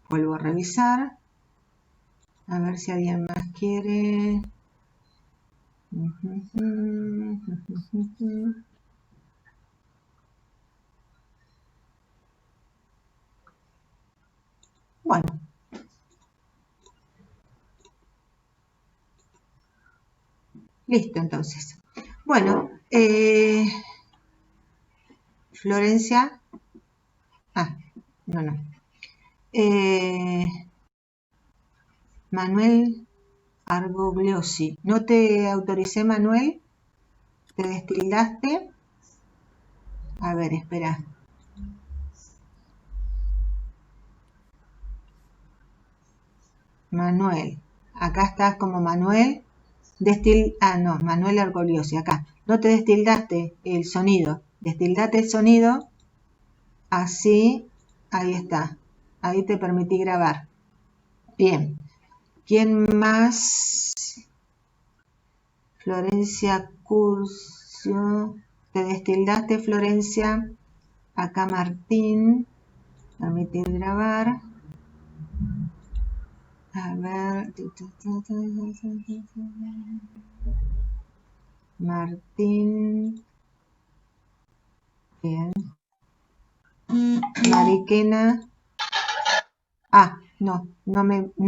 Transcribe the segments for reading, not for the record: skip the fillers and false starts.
Vuelvo a revisar. A ver si alguien más quiere. Bueno. Listo, entonces. Bueno, Florencia. No. Manuel Argogliosi. ¿No te autoricé, Manuel? ¿Te destildaste? A ver, espera. Manuel. Acá estás como Manuel. No, Manuel Argogliosi, acá. No te destildaste el sonido. Destildate el sonido. Así, ahí está. Ahí te permití grabar. Bien. ¿Quién más? Florencia Curcio. Te destildaste, Florencia. Acá Martín. Permitir grabar. A ver. Martín. Bien. Mariquena. No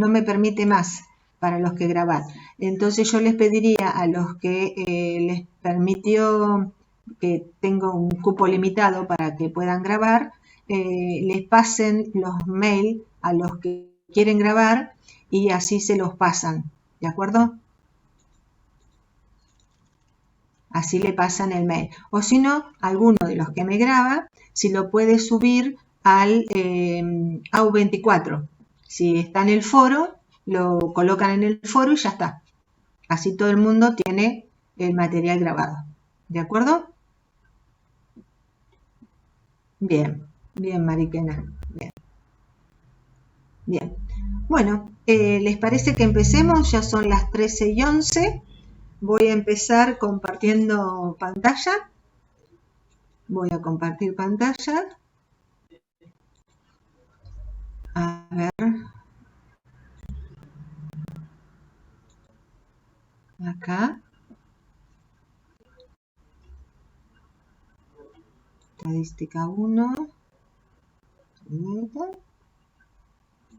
me permite más para los que grabar. Entonces yo les pediría a los que les permitió, que tengo un cupo limitado para que puedan grabar, les pasen los mails a los que quieren grabar y así se los pasan, ¿de acuerdo? Así le pasan el mail. O si no, alguno de los que me graba, si lo puede subir al AU24. Si está en el foro, lo colocan en el foro y ya está. Así todo el mundo tiene el material grabado. ¿De acuerdo? Bien, bien, Mariquena. Bien. Bueno, ¿les parece que empecemos? Ya son las 13:11. Voy a empezar compartiendo pantalla. Voy a compartir pantalla. A ver. Acá. Estadística 1.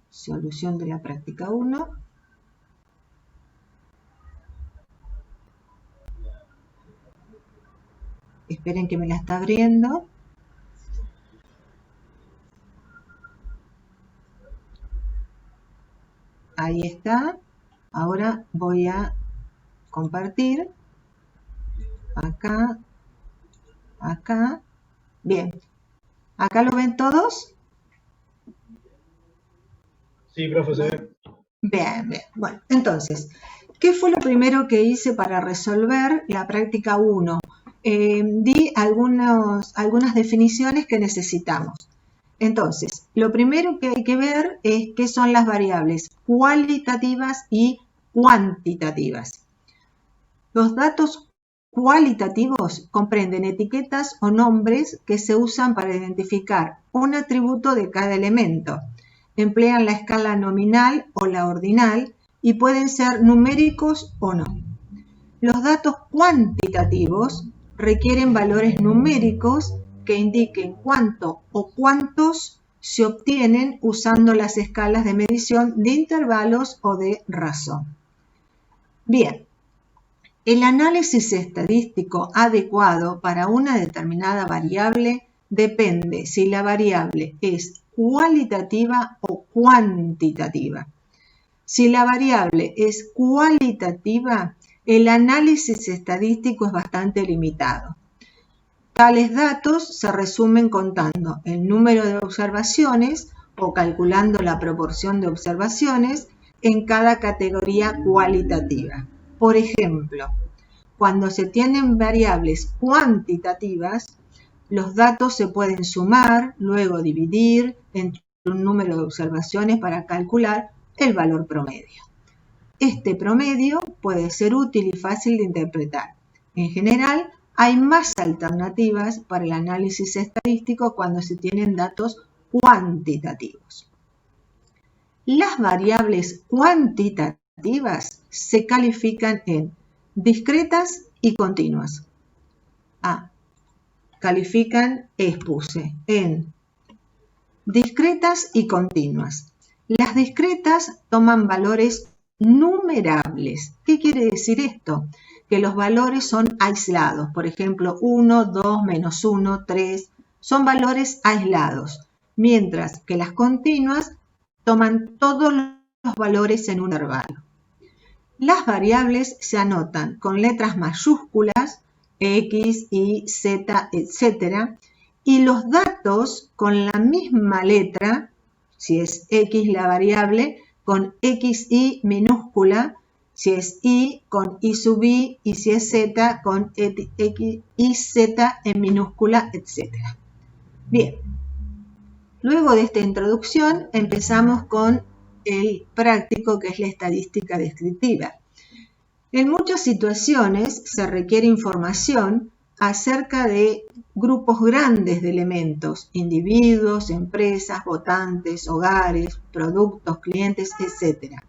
Solución de la práctica 1. Esperen que me la está abriendo. Ahí está. Ahora voy a compartir. Acá. Acá. Bien. ¿Acá lo ven todos? Sí, profesor. Bien. Bueno, entonces, ¿qué fue lo primero que hice para resolver la práctica 1? Di algunas definiciones que necesitamos. Entonces, lo primero que hay que ver es qué son las variables cualitativas y cuantitativas. Los datos cualitativos comprenden etiquetas o nombres que se usan para identificar un atributo de cada elemento. Emplean la escala nominal o la ordinal y pueden ser numéricos o no. Los datos cuantitativos requieren valores numéricos que indiquen cuánto o cuántos se obtienen usando las escalas de medición de intervalos o de razón. Bien, el análisis estadístico adecuado para una determinada variable depende si la variable es cualitativa o cuantitativa. Si la variable es cualitativa, el análisis estadístico es bastante limitado. Tales datos se resumen contando el número de observaciones o calculando la proporción de observaciones en cada categoría cualitativa. Por ejemplo, cuando se tienen variables cuantitativas, los datos se pueden sumar, luego dividir entre un número de observaciones para calcular el valor promedio. Este promedio puede ser útil y fácil de interpretar. En general, hay más alternativas para el análisis estadístico cuando se tienen datos cuantitativos. Las variables cuantitativas se califican en discretas y continuas. Califican, expuse, en discretas y continuas. Las discretas toman valores numerables. ¿Qué quiere decir esto? Que los valores son aislados. Por ejemplo, 1, 2, menos 1, 3. Son valores aislados. Mientras que las continuas toman todos los valores en un intervalo. Las variables se anotan con letras mayúsculas, X, Y, Z, etc. Y los datos con la misma letra, si es X la variable, con XY minúscula, si es Y con Y sub Y, y si es Z con YZ en minúscula, etc. Bien, luego de esta introducción empezamos con el práctico, que es la estadística descriptiva. En muchas situaciones se requiere información acerca de grupos grandes de elementos, individuos, empresas, votantes, hogares, productos, clientes, etc.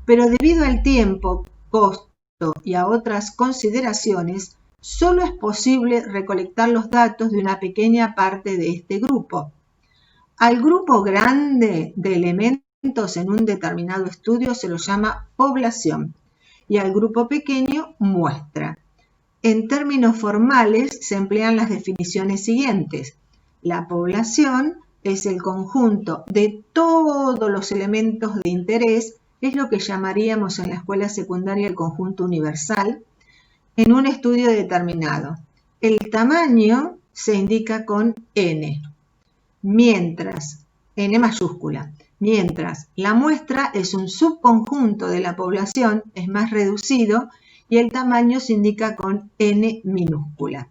Pero debido al tiempo, costo y a otras consideraciones, solo es posible recolectar los datos de una pequeña parte de este grupo. Al grupo grande de elementos en un determinado estudio se lo llama población y al grupo pequeño muestra. En términos formales se emplean las definiciones siguientes. La población es el conjunto de todos los elementos de interés, es lo que llamaríamos en la escuela secundaria el conjunto universal, en un estudio determinado. El tamaño se indica con N, mientras, N mayúscula, mientras la muestra es un subconjunto de la población, es más reducido, y el tamaño se indica con N minúscula.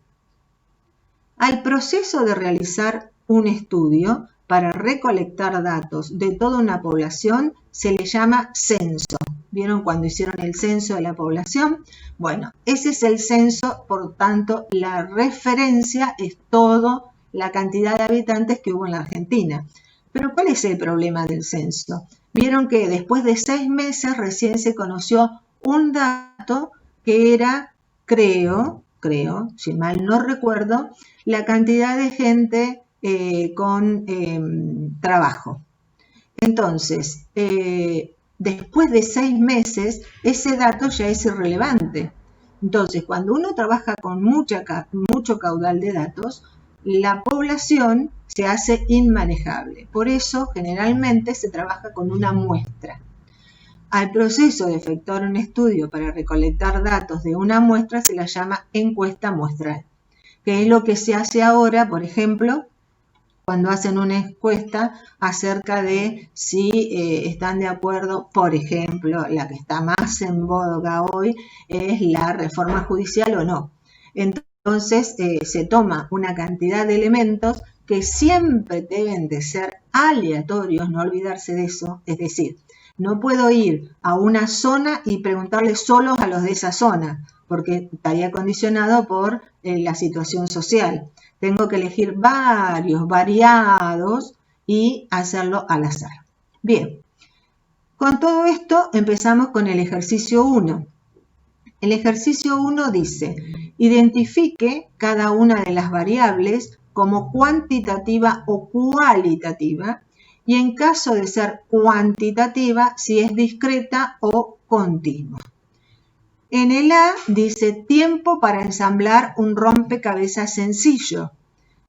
Al proceso de realizar un estudio para recolectar datos de toda una población se le llama censo. ¿Vieron cuando hicieron el censo de la población? Bueno, ese es el censo, por tanto, la referencia es toda la cantidad de habitantes que hubo en la Argentina. Pero ¿cuál es el problema del censo? Vieron que después de 6 meses recién se conoció un dato que era, creo, si mal no recuerdo, la cantidad de gente con trabajo. Entonces, después de 6 meses, ese dato ya es irrelevante. Entonces, cuando uno trabaja con mucho caudal de datos, la población se hace inmanejable. Por eso, generalmente, se trabaja con una muestra. Al proceso de efectuar un estudio para recolectar datos de una muestra se la llama encuesta muestral, que es lo que se hace ahora, por ejemplo, cuando hacen una encuesta acerca de si están de acuerdo, por ejemplo, la que está más en boga hoy es la reforma judicial o no. Entonces se toma una cantidad de elementos que siempre deben de ser aleatorios, no olvidarse de eso, es decir, no puedo ir a una zona y preguntarle solo a los de esa zona, porque estaría condicionado por la situación social. Tengo que elegir varios, variados y hacerlo al azar. Bien, con todo esto empezamos con el ejercicio 1. El ejercicio 1 dice, identifique cada una de las variables como cuantitativa o cualitativa y en caso de ser cuantitativa, si es discreta o continua. En el A dice tiempo para ensamblar un rompecabezas sencillo.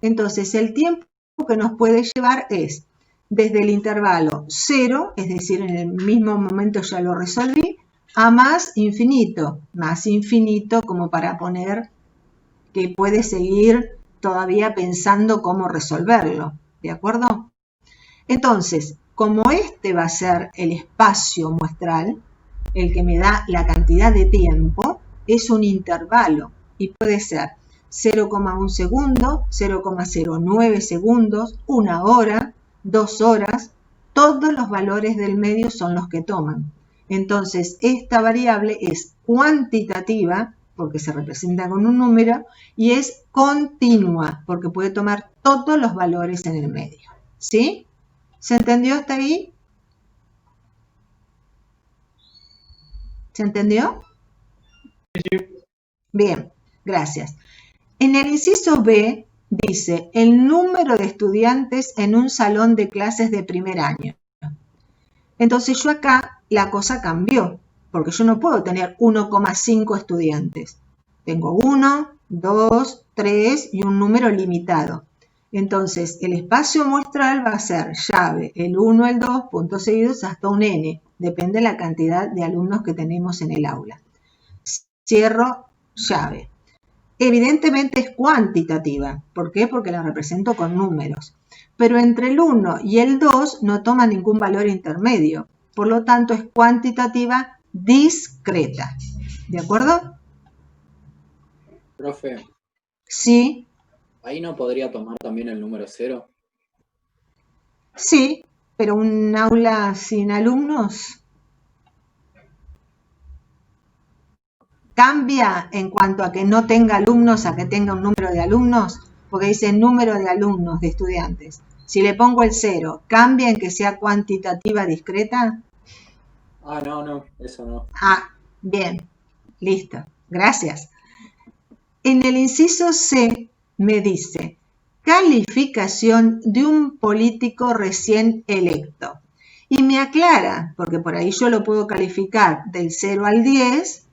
Entonces, el tiempo que nos puede llevar es desde el intervalo 0, es decir, en el mismo momento ya lo resolví, a más infinito como para poner que puede seguir todavía pensando cómo resolverlo, ¿de acuerdo? Entonces, como este va a ser el espacio muestral, el que me da la cantidad de tiempo, es un intervalo y puede ser 0,1 segundo, 0,09 segundos, 1 hora, 2 horas, todos los valores del medio son los que toman. Entonces, esta variable es cuantitativa, porque se representa con un número, y es continua, porque puede tomar todos los valores en el medio. ¿Sí? ¿Se entendió hasta ahí? ¿Se entendió? Sí. Bien, gracias. En el inciso B dice el número de estudiantes en un salón de clases de primer año. Entonces yo acá la cosa cambió, porque yo no puedo tener 1,5 estudiantes. Tengo 1, 2, 3 y un número limitado. Entonces el espacio muestral va a ser llave, el 1, el 2, puntos seguidos hasta un n. Depende de la cantidad de alumnos que tenemos en el aula. Cierro llave. Evidentemente es cuantitativa. ¿Por qué? Porque la represento con números. Pero entre el 1 y el 2 no toma ningún valor intermedio. Por lo tanto, es cuantitativa discreta. ¿De acuerdo? Profe, Sí, ¿ahí no podría tomar también el número 0? sí, pero un aula sin alumnos cambia en cuanto a que no tenga alumnos a que tenga un número de alumnos, porque dice número de alumnos, de estudiantes. Si le pongo el 0, ¿cambia en que sea cuantitativa discreta? Ah, no, eso no. Ah, bien, listo, gracias. En el inciso C me dice calificación de un político recién electo. Y me aclara, porque por ahí yo lo puedo calificar del 0 al 10,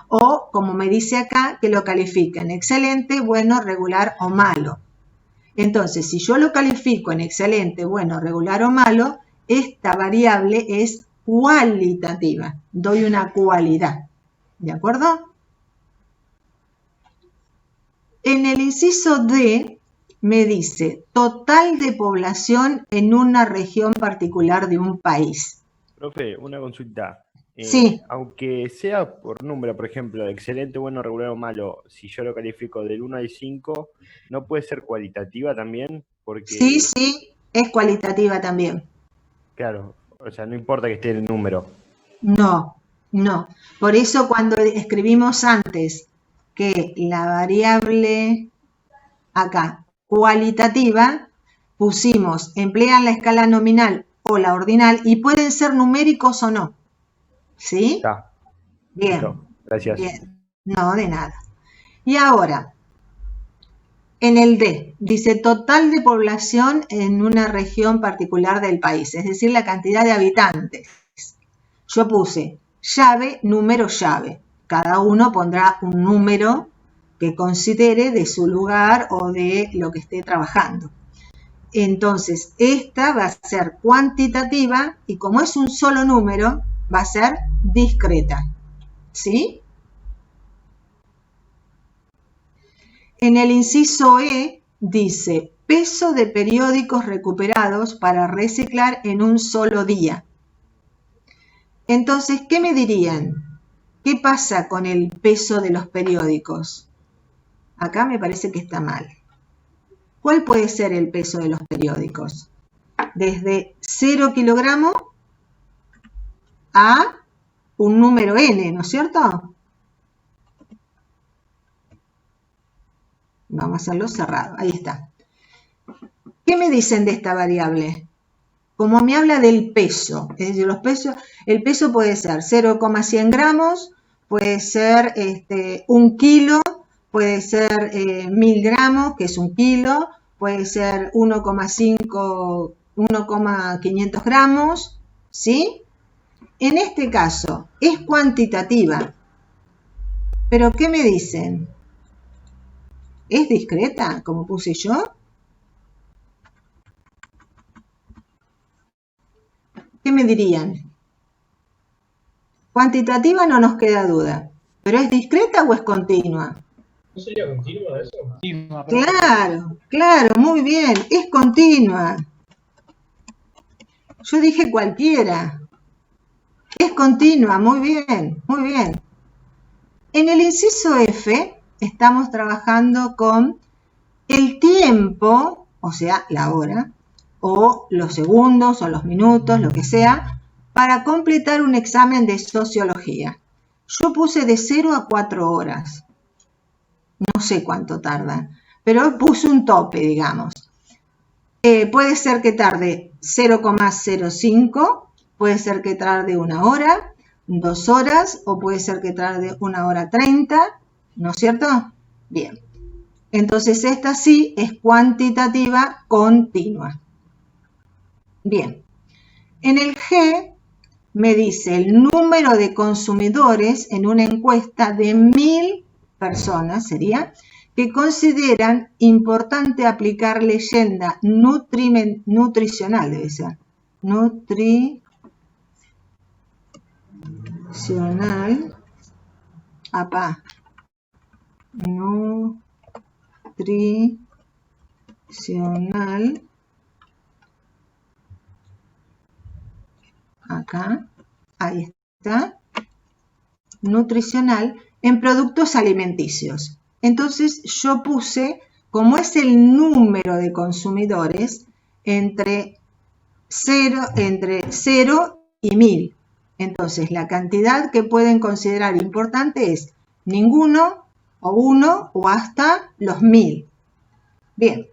o como me dice acá, que lo califica en excelente, bueno, regular o malo. Entonces, si yo lo califico en excelente, bueno, regular o malo, esta variable es cualitativa. Doy una cualidad. ¿De acuerdo? En el inciso D me dice total de población en una región particular de un país. Profe, una consulta. Sí. Aunque sea por número, por ejemplo, excelente, bueno, regular o malo, si yo lo califico del 1 al 5, ¿no puede ser cualitativa también? Porque, Sí, es cualitativa también. claro, o sea, no importa que esté el número. No. Por eso cuando escribimos antes que la variable acá, cualitativa, pusimos emplean la escala nominal o la ordinal y pueden ser numéricos o no. ¿Sí? Está. Bien. Listo. Gracias. Bien. No, de nada. Y ahora, en el D, dice total de población en una región particular del país, es decir, la cantidad de habitantes. Yo puse llave, número, llave. Cada uno pondrá un número que considere de su lugar o de lo que esté trabajando. Entonces, esta va a ser cuantitativa y como es un solo número, va a ser discreta. ¿Sí? En el inciso E dice peso de periódicos recuperados para reciclar en un solo día. Entonces, ¿qué me dirían? ¿Qué pasa con el peso de los periódicos? Acá me parece que está mal. ¿Cuál puede ser el peso de los periódicos? Desde 0 kilogramos a un número n, ¿no es cierto? Vamos a hacerlo cerrado, ahí está. ¿Qué me dicen de esta variable? Como me habla del peso, es decir, el peso puede ser 0,100 gramos, puede ser 1 kilo, puede ser 1000 gramos, que es 1 kilo, puede ser 1,500 gramos, ¿sí? En este caso es cuantitativa, pero ¿qué me dicen? ¿Es discreta, como puse yo? ¿Qué me dirían? Cuantitativa no nos queda duda, pero ¿es discreta o es continua? ¿No sería continua eso? Continua, profe. Claro, muy bien, es continua. Yo dije cualquiera. Es continua, muy bien. En el inciso F estamos trabajando con el tiempo, o sea, la hora, o los segundos, o los minutos, lo que sea, para completar un examen de sociología. Yo puse de 0 a 4 horas. No sé cuánto tarda, pero puse un tope, digamos. Puede ser que tarde 0,05, puede ser que tarde 1 hora, 2 horas o puede ser que tarde 1 hora 30, ¿no es cierto? Bien. Entonces esta sí es cuantitativa continua. Bien. En el G me dice el número de consumidores en una encuesta de 1000 personas, sería, que consideran importante aplicar leyenda nutricional, debe ser, nutricional, nutricional, acá, ahí está, nutricional en productos alimenticios. Entonces yo puse, como es el número de consumidores, entre 0 y 1000. Entonces la cantidad que pueden considerar importante es ninguno o 1 o hasta los 1000. Bien,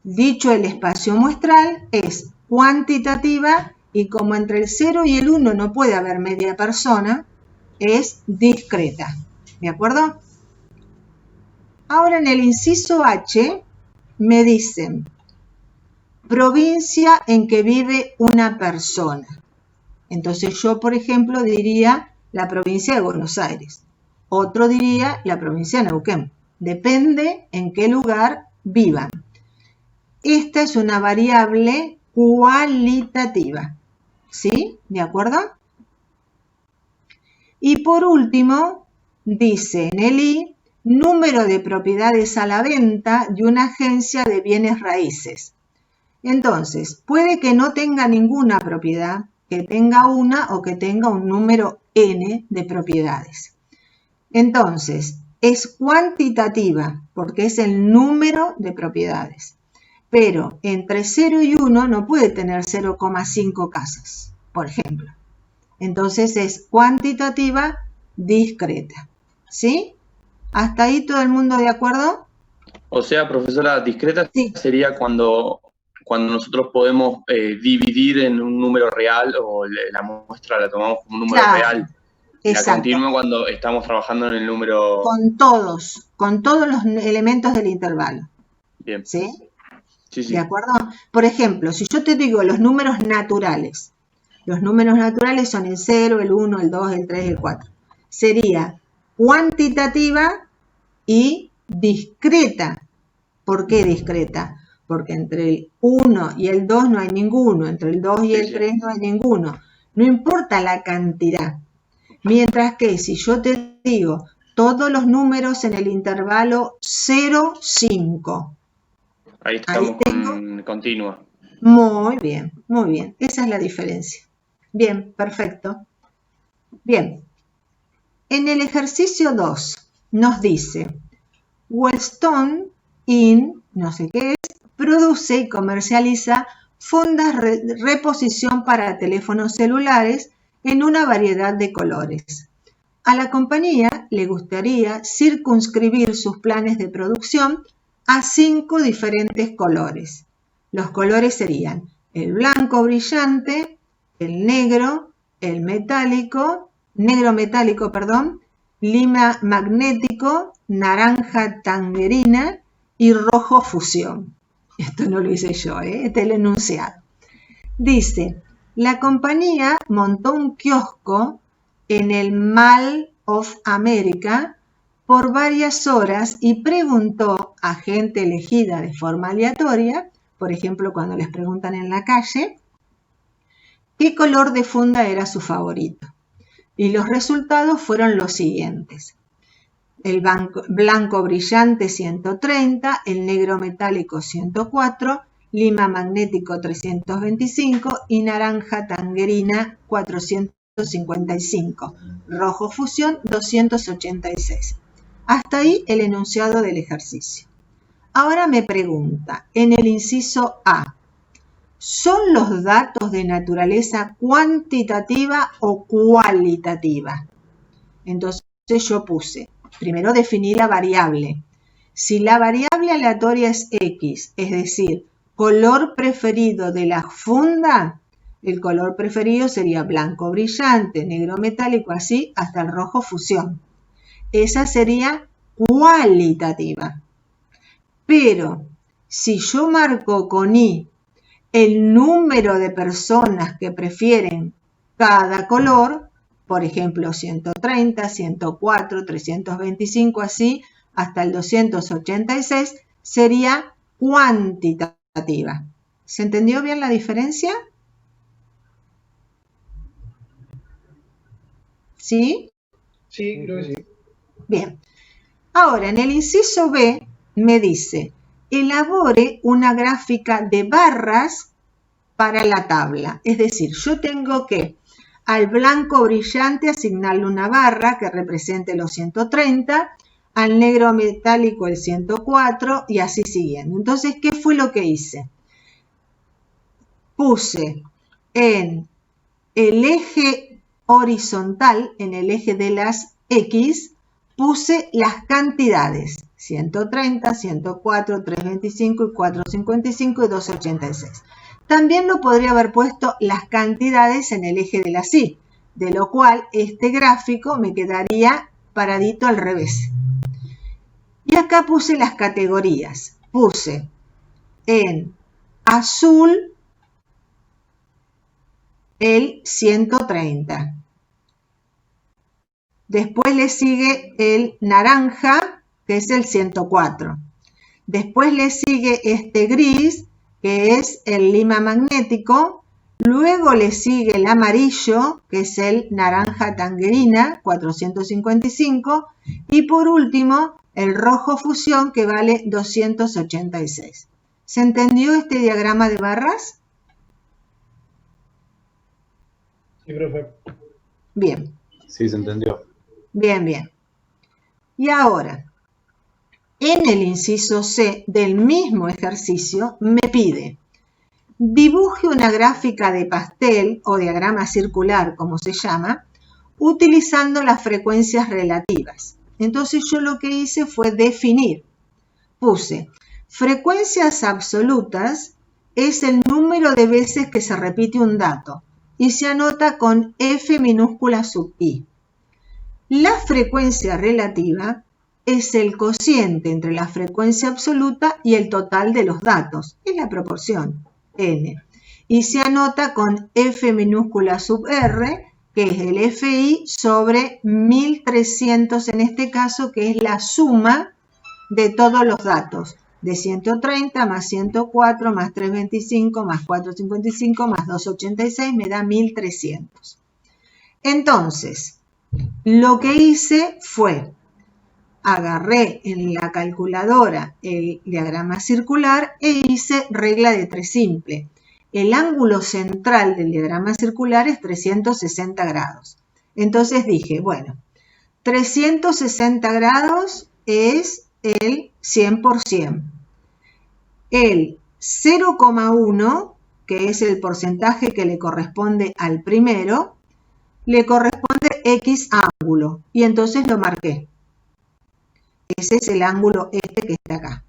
dicho el espacio muestral es cuantitativa y como entre el 0 y el 1 no puede haber media persona, es discreta. ¿De acuerdo? Ahora en el inciso H me dicen provincia en que vive una persona. Entonces yo, por ejemplo, diría la provincia de Buenos Aires. Otro diría la provincia de Neuquén. Depende en qué lugar vivan. Esta es una variable cualitativa. ¿Sí? ¿De acuerdo? Y por último, dice en el I, número de propiedades a la venta de una agencia de bienes raíces. Entonces, puede que no tenga ninguna propiedad, que tenga una o que tenga un número n de propiedades. Entonces, es cuantitativa porque es el número de propiedades. Pero entre 0 y 1 no puede tener 0,5 casas, por ejemplo. Entonces es cuantitativa discreta. ¿Sí? ¿Hasta ahí todo el mundo de acuerdo? O sea, profesora, discreta Sí. sería cuando nosotros podemos dividir en un número real o la muestra la tomamos como un número Claro, real. exacto. La continua cuando estamos trabajando en el número... Con todos los elementos del intervalo. Bien. ¿Sí? Sí, sí. ¿De acuerdo? Por ejemplo, si yo te digo los números naturales son el 0, el 1, el 2, el 3, el 4. Sería cuantitativa y discreta. ¿Por qué discreta? Porque entre el 1 y el 2 no hay ninguno, entre el 2 y el 3 no hay ninguno. No importa la cantidad. Mientras que si yo te digo todos los números en el intervalo 0, 5. Ahí estamos con continua. Muy bien, muy bien. Esa es la diferencia. Bien, perfecto. Bien. En el ejercicio 2 nos dice, Wellstone Inn, no sé qué es, produce y comercializa fundas de reposición para teléfonos celulares en una variedad de colores. A la compañía le gustaría circunscribir sus planes de producción a 5 diferentes colores. Los colores serían el blanco brillante, el negro, el negro metálico, lima magnético, naranja tangerina y rojo fusión. Esto no lo hice yo, este es el enunciado. Dice, la compañía montó un kiosco en el Mall of America por varias horas y preguntó a gente elegida de forma aleatoria, por ejemplo, cuando les preguntan en la calle, qué color de funda era su favorito. Y los resultados fueron los siguientes. El blanco brillante 130, el negro metálico 104, lima magnético 325 y naranja tangerina 455, rojo fusión 286. Hasta ahí el enunciado del ejercicio. Ahora me pregunta, en el inciso A, ¿son los datos de naturaleza cuantitativa o cualitativa? Entonces yo puse, primero definí la variable. Si la variable aleatoria es X, es decir, color preferido de la funda, el color preferido sería blanco brillante, negro metálico, así hasta el rojo fusión. Esa sería cualitativa. Pero si yo marco con I el número de personas que prefieren cada color, por ejemplo 130, 104, 325, así hasta el 286, sería cuantitativa. ¿Se entendió bien la diferencia? ¿Sí? Sí, creo que sí. Bien. Ahora, en el inciso B me dice, elabore una gráfica de barras para la tabla. Es decir, yo tengo que al blanco brillante asignarle una barra que represente los 130, al negro metálico el 104 y así siguiendo. Entonces, ¿qué fue lo que hice? Puse en el eje horizontal, en el eje de las X, puse las cantidades, 130, 104, 325 y 455 y 286. También lo podría haber puesto las cantidades en el eje de las Y, de lo cual este gráfico me quedaría paradito al revés. Y acá puse las categorías. Puse en azul el 130. Después le sigue el naranja, que es el 104. Después le sigue este gris, que es el lima magnético. Luego le sigue el amarillo, que es el naranja tangerina, 455. Y por último, el rojo fusión, que vale 286. ¿Se entendió este diagrama de barras? Sí, profe. Bien. Sí, se entendió. Bien, bien. Y ahora, en el inciso C del mismo ejercicio, me pide, dibuje una gráfica de pastel o diagrama circular, como se llama, utilizando las frecuencias relativas. Entonces yo lo que hice fue definir. Puse, frecuencias absolutas es el número de veces que se repite un dato y se anota con F minúscula sub I. La frecuencia relativa es el cociente entre la frecuencia absoluta y el total de los datos. Es la proporción, n. Y se anota con F minúscula sub R, que es el FI sobre 1300 en este caso, que es la suma de todos los datos. De 130 más 104 más 325 más 455 más 286 me da 1300. Entonces, lo que hice fue, agarré en la calculadora el diagrama circular e hice regla de 3 simple. El ángulo central del diagrama circular es 360 grados. Entonces dije, bueno, 360 grados es el 100%. El 0,1, que es el porcentaje que le corresponde al primero, le corresponde X ángulo, y entonces lo marqué. Ese es el ángulo este que está acá.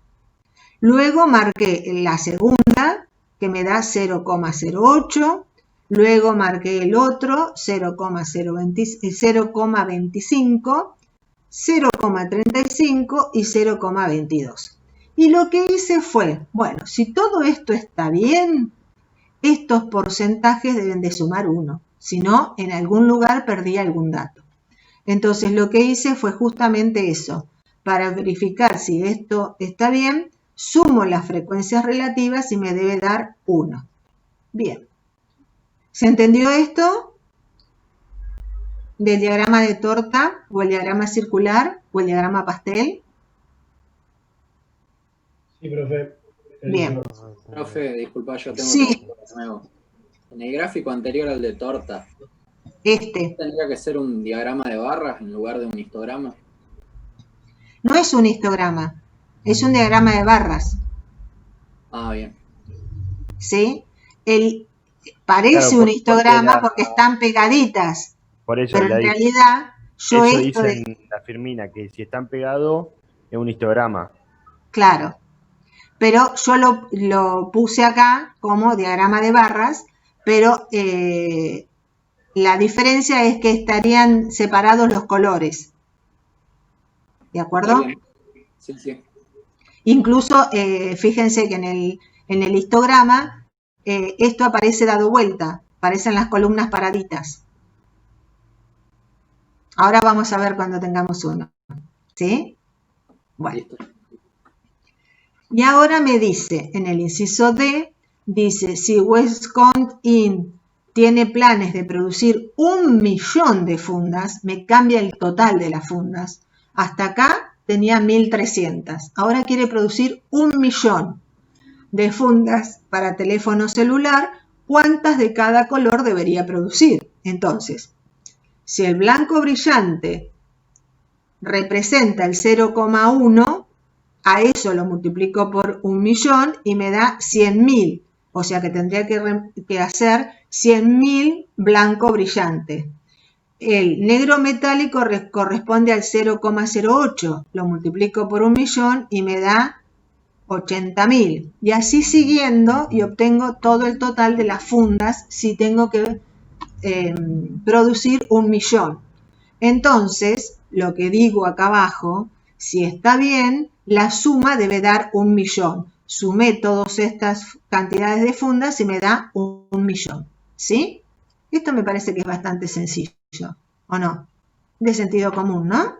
Luego marqué la segunda, que me da 0,08. Luego marqué el otro, 0,25, 0,35 y 0,22. Y lo que hice fue, bueno, si todo esto está bien, estos porcentajes deben de sumar 1. Si no, en algún lugar perdí algún dato. Entonces lo que hice fue justamente eso. Para verificar si esto está bien, sumo las frecuencias relativas y me debe dar 1. Bien. ¿Se entendió esto? ¿Del diagrama de torta o el diagrama circular o el diagrama pastel? Sí, profe. Bien. Profe, disculpa, yo tengo Sí. que de nuevo. En el gráfico anterior al de torta, Este. ¿tendría que ser un diagrama de barras en lugar de un histograma? No es un histograma, es un diagrama de barras. Ah, bien. ¿Sí? Parece Claro, un porque histograma la- porque están pegaditas, Por eso, pero en realidad yo eso esto dice en la Firmina, que si están pegados es un histograma. claro, pero yo lo puse acá como diagrama de barras pero la diferencia es que estarían separados los colores. ¿De acuerdo? Está bien. Sí, sí. Incluso, fíjense que en el histograma esto aparece dado vuelta, aparecen las columnas paraditas. Ahora vamos a ver cuando tengamos uno. ¿Sí? Bueno. Listo. Y ahora me dice, en el inciso D, dice, si Westcott Inc. tiene planes de producir 1.000.000 de fundas, me cambia el total de las fundas. Hasta acá tenía 1.300. Ahora quiere producir 1.000.000 de fundas para teléfono celular. ¿Cuántas de cada color debería producir? Entonces, si el blanco brillante representa el 0,1, a eso lo multiplico por 1.000.000 y me da 100.000. O sea que tendría que hacer 100.000 blanco brillante. El negro metálico corresponde al 0,08. Lo multiplico por 1.000.000 y me da 80.000. Y así siguiendo y obtengo todo el total de las fundas si tengo que producir 1.000.000. Entonces, lo que digo acá abajo, si está bien, la suma debe dar 1.000.000. Sumé todas estas cantidades de fundas y me da 1.000.000. ¿Sí? Esto me parece que es bastante sencillo, ¿o no? De sentido común, ¿no?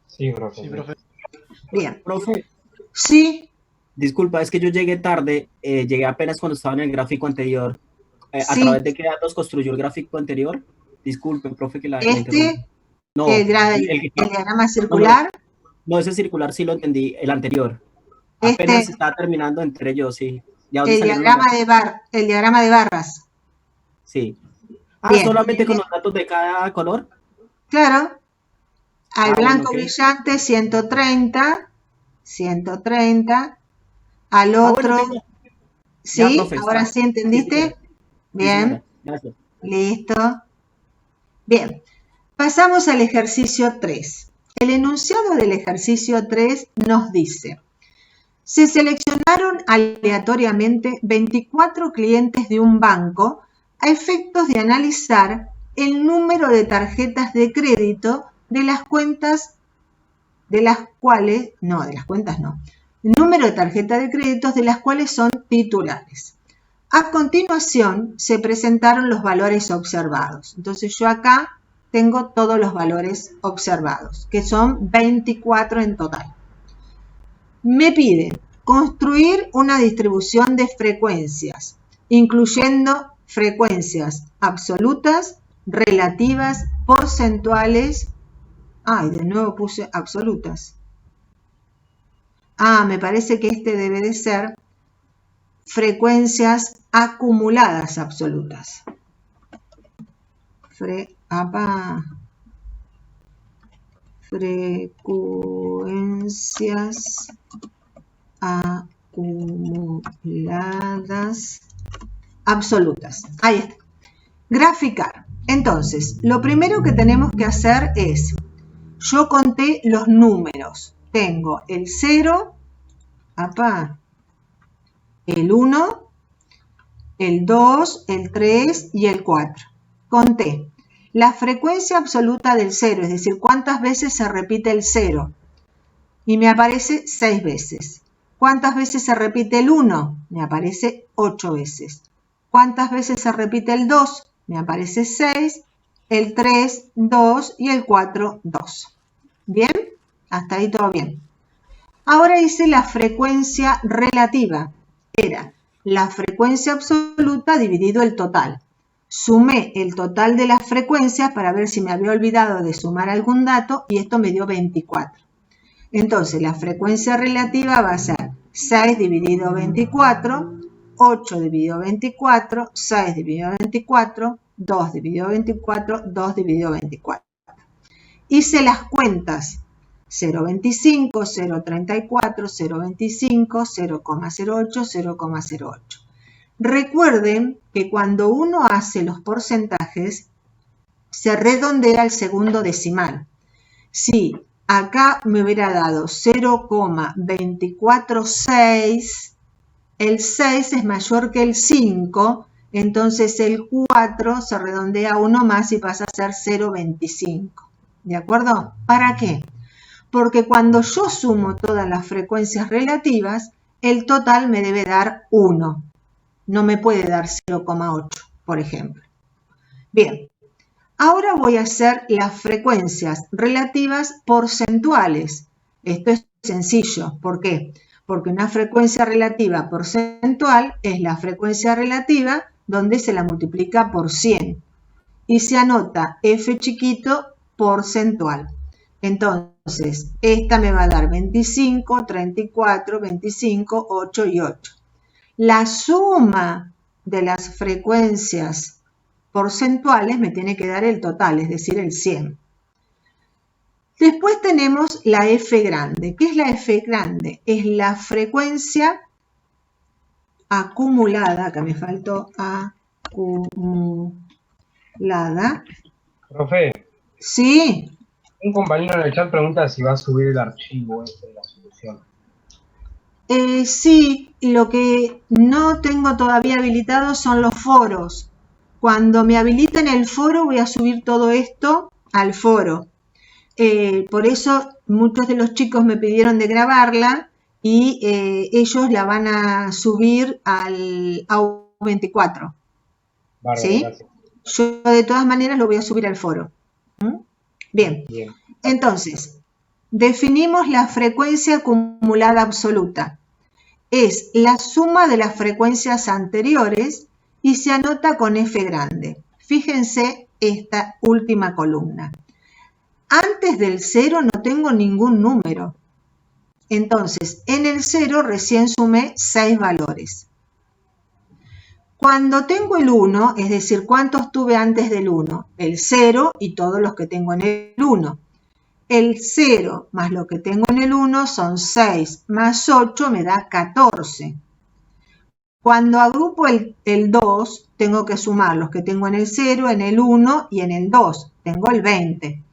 Sí, profe. Sí, profe. Bien. Profe, Sí. disculpa, es que yo llegué tarde, llegué apenas cuando estaba en el gráfico anterior. ¿A Sí. través de qué datos construyó el gráfico anterior? Disculpe, profe, que la interrumpa. No, el diagrama circular. No, ese circular sí lo entendí, el anterior. Apenas estaba terminando entre ellos, sí. Ya El diagrama de barras. Sí. Bien. Solamente con los datos de cada color. Claro. Al blanco bueno, brillante 130. Al otro. Bueno, ¿Sí? ya, profe, Ahora sí entendiste. Sí, bien. Gracias. Listo. Bien. Pasamos al ejercicio 3. El enunciado del ejercicio 3 nos dice: se seleccionaron aleatoriamente 24 clientes de un banco a efectos de analizar el número de tarjetas de crédito de las cuentas el número de tarjetas de créditos de las cuales son titulares. A continuación se presentaron los valores observados. Entonces yo acá tengo todos los valores observados, que son 24 en total. Me piden construir una distribución de frecuencias, incluyendo frecuencias absolutas, relativas, porcentuales. De nuevo puse absolutas. Me parece que este debe de ser frecuencias acumuladas absolutas. Frecuencias acumuladas absolutas. Ahí está. Graficar. Entonces, lo primero que tenemos que hacer es, yo conté los números. Tengo el 0, el 1, el 2, el 3 y el 4. Conté la frecuencia absoluta del 0, es decir, cuántas veces se repite el 0. Y me aparece 6 veces. ¿Cuántas veces se repite el 1? Me aparece 8 veces. ¿Cuántas veces se repite el 2? Me aparece 6, el 3, 2 y el 4, 2. ¿Bien? Hasta ahí todo bien. Ahora hice la frecuencia relativa. Era la frecuencia absoluta dividido el total. Sumé el total de las frecuencias para ver si me había olvidado de sumar algún dato y esto me dio 24. Entonces la frecuencia relativa va a ser 6 dividido 24, 8 dividido 24, 6 dividido 24, 2 dividido 24, 2 dividido 24. Hice las cuentas 0,25, 0,34, 0,25, 0,08, 0,08. Recuerden que cuando uno hace los porcentajes, se redondea al segundo decimal. Si acá me hubiera dado 0,246, el 6 es mayor que el 5, entonces el 4 se redondea 1 más y pasa a ser 0,25. ¿De acuerdo? ¿Para qué? Porque cuando yo sumo todas las frecuencias relativas, el total me debe dar 1. No me puede dar 0,8, por ejemplo. Bien, ahora voy a hacer las frecuencias relativas porcentuales. Esto es sencillo. ¿Por qué? Porque una frecuencia relativa porcentual es la frecuencia relativa donde se la multiplica por 100 y se anota f chiquito porcentual. Entonces, esta me va a dar 25, 34, 25, 8 y 8. La suma de las frecuencias porcentuales me tiene que dar el total, es decir, el 100. Después tenemos la F grande. ¿Qué es la F grande? Es la frecuencia acumulada, acá me faltó acumulada. Profe. Sí. Un compañero en el chat pregunta si va a subir el archivo este de la solución. Sí, lo que no tengo todavía habilitado son los foros. Cuando me habiliten el foro voy a subir todo esto al foro. Por eso muchos de los chicos me pidieron de grabarla y ellos la van a subir al AU24. Bárbaro, ¿sí? Gracias. Yo de todas maneras lo voy a subir al foro. Bien. Entonces, definimos la frecuencia acumulada absoluta. Es la suma de las frecuencias anteriores y se anota con F grande. Fíjense esta última columna. Antes del 0 no tengo ningún número. Entonces, en el 0 recién sumé 6 valores. Cuando tengo el 1, es decir, ¿cuántos tuve antes del 1? El 0 y todos los que tengo en el 1. El 0 más lo que tengo en el 1 son 6 más 8 me da 14. Cuando agrupo el 2, tengo que sumar los que tengo en el 0, en el 1 y en el 2. Tengo el 20.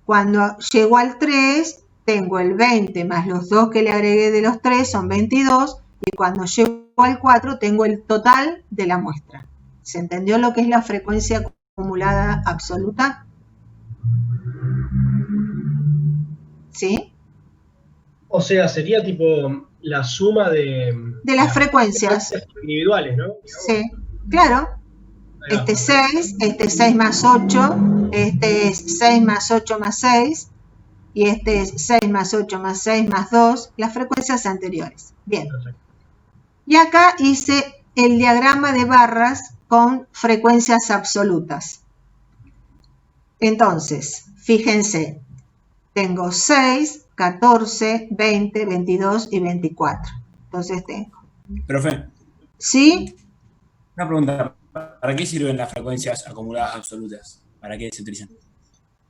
Cuando llego al 3, tengo el 20 más los 2 que le agregué de los 3, son 22. Y cuando llego al 4, tengo el total de la muestra. ¿Se entendió lo que es la frecuencia acumulada absoluta? ¿Sí? O sea, sería tipo la suma de las frecuencias individuales, ¿no? Sí, claro. Este es 6 más 8, este es 6 más 8 más 6, y este es 6 más 8 más 6 más 2, las frecuencias anteriores. Bien. Y acá hice el diagrama de barras con frecuencias absolutas. Entonces, fíjense, tengo 6, 14, 20, 22 y 24. Entonces tengo. Profe. ¿Sí? Una pregunta. ¿Para qué sirven las frecuencias acumuladas absolutas? ¿Para qué se utilizan?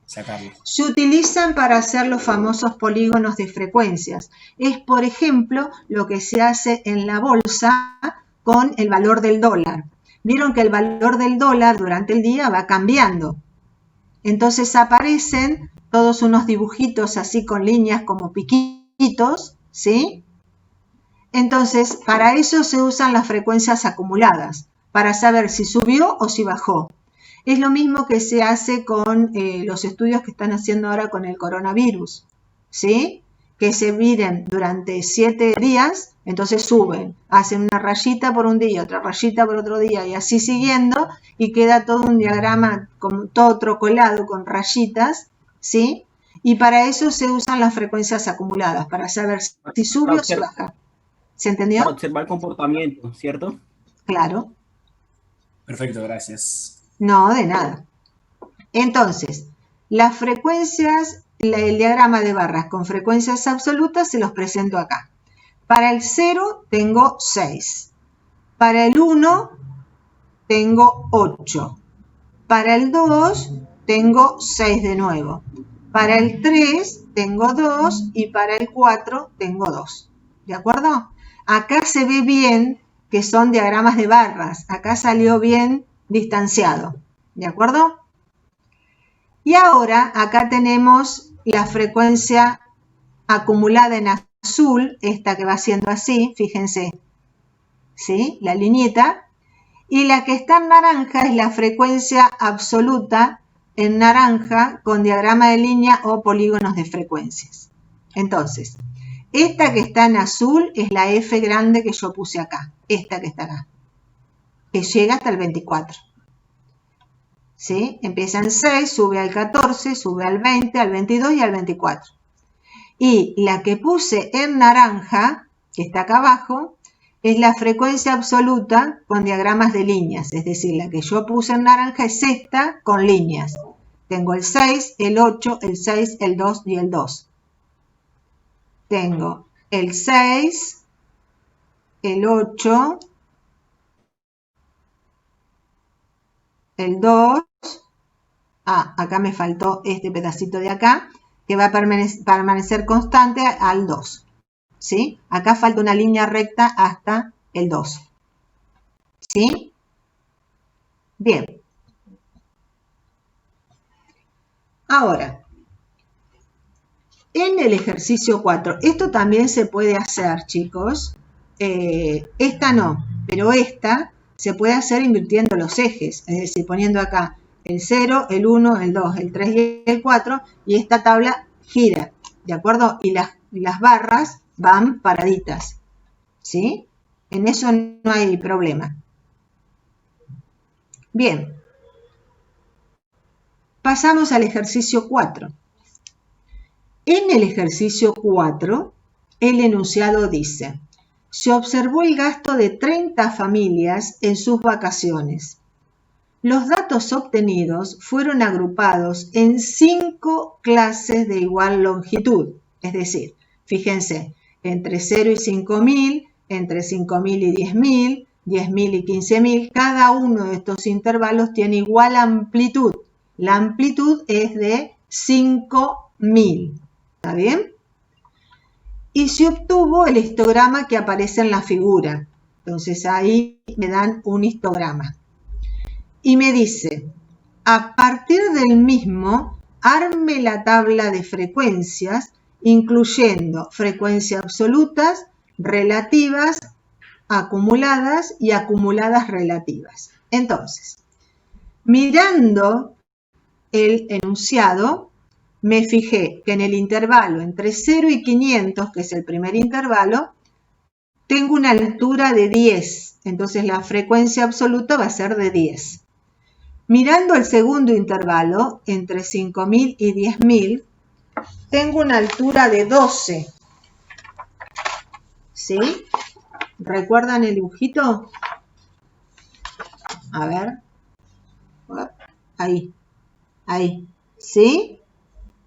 Sacarlas. Se utilizan para hacer los famosos polígonos de frecuencias. Es, por ejemplo, lo que se hace en la bolsa con el valor del dólar. Vieron que el valor del dólar durante el día va cambiando. Entonces aparecen todos unos dibujitos así con líneas como piquitos, ¿sí? Entonces, para eso se usan las frecuencias acumuladas, para saber si subió o si bajó. Es lo mismo que se hace con los estudios que están haciendo ahora con el coronavirus, ¿sí? Que se miden durante 7 días, entonces suben, hacen una rayita por un día, otra rayita por otro día y así siguiendo, y queda todo un diagrama como todo trocolado con rayitas, ¿sí? Y para eso se usan las frecuencias acumuladas, para saber si sube o si baja. ¿Se entendió? Para observar el comportamiento, ¿cierto? Claro. Perfecto, gracias. No, de nada. Entonces, las frecuencias, el diagrama de barras con frecuencias absolutas se los presento acá. Para el 0 tengo 6. Para el 1 tengo 8. Para el 2 tengo 6 de nuevo. Para el 3 tengo 2 y para el 4 tengo 2. ¿De acuerdo? Acá se ve bien que son diagramas de barras. Acá salió bien distanciado. ¿De acuerdo? Y ahora acá tenemos la frecuencia acumulada en azul, esta que va siendo así, fíjense. ¿sí? La lineita. Y la que está en naranja es la frecuencia absoluta en naranja con diagrama de línea o polígonos de frecuencias. Entonces, esta que está en azul es la F grande que yo puse acá. Esta que está acá. Que llega hasta el 24. ¿Sí? Empieza en 6, sube al 14, sube al 20, al 22 y al 24. Y la que puse en naranja, que está acá abajo, es la frecuencia absoluta con diagramas de líneas. Es decir, la que yo puse en naranja es esta con líneas. Tengo el 6, el 8, el 6, el 2 y el 2. Tengo el 6, el 8, el 2. Acá me faltó este pedacito de acá, que va a permanecer constante al 2. ¿Sí? Acá falta una línea recta hasta el 2. ¿Sí? Bien. Ahora, en el ejercicio 4, esto también se puede hacer, chicos. Esta no, pero esta se puede hacer invirtiendo los ejes, es decir, poniendo acá el 0, el 1, el 2, el 3 y el 4, y esta tabla gira, ¿de acuerdo? Y las barras van paraditas, ¿sí? En eso no hay problema. Bien. Pasamos al ejercicio 4. En el ejercicio 4, el enunciado dice: se observó el gasto de 30 familias en sus vacaciones. Los datos obtenidos fueron agrupados en 5 clases de igual longitud, es decir, fíjense, entre 0 y 5.000, entre 5.000 y 10.000, 10.000 y 15.000, cada uno de estos intervalos tiene igual amplitud. La amplitud es de 5.000, ¿está bien? Y se obtuvo el histograma que aparece en la figura. Entonces ahí me dan un histograma. Y me dice, a partir del mismo, arme la tabla de frecuencias, incluyendo frecuencias absolutas, relativas, acumuladas y acumuladas relativas. Entonces, mirando el enunciado, me fijé que en el intervalo entre 0 y 500, que es el primer intervalo, tengo una altura de 10. Entonces la frecuencia absoluta va a ser de 10. Mirando el segundo intervalo, entre 5.000 y 10.000, tengo una altura de 12. ¿Sí? ¿Recuerdan el dibujito? A ver. Ahí. Ahí. ¿Sí?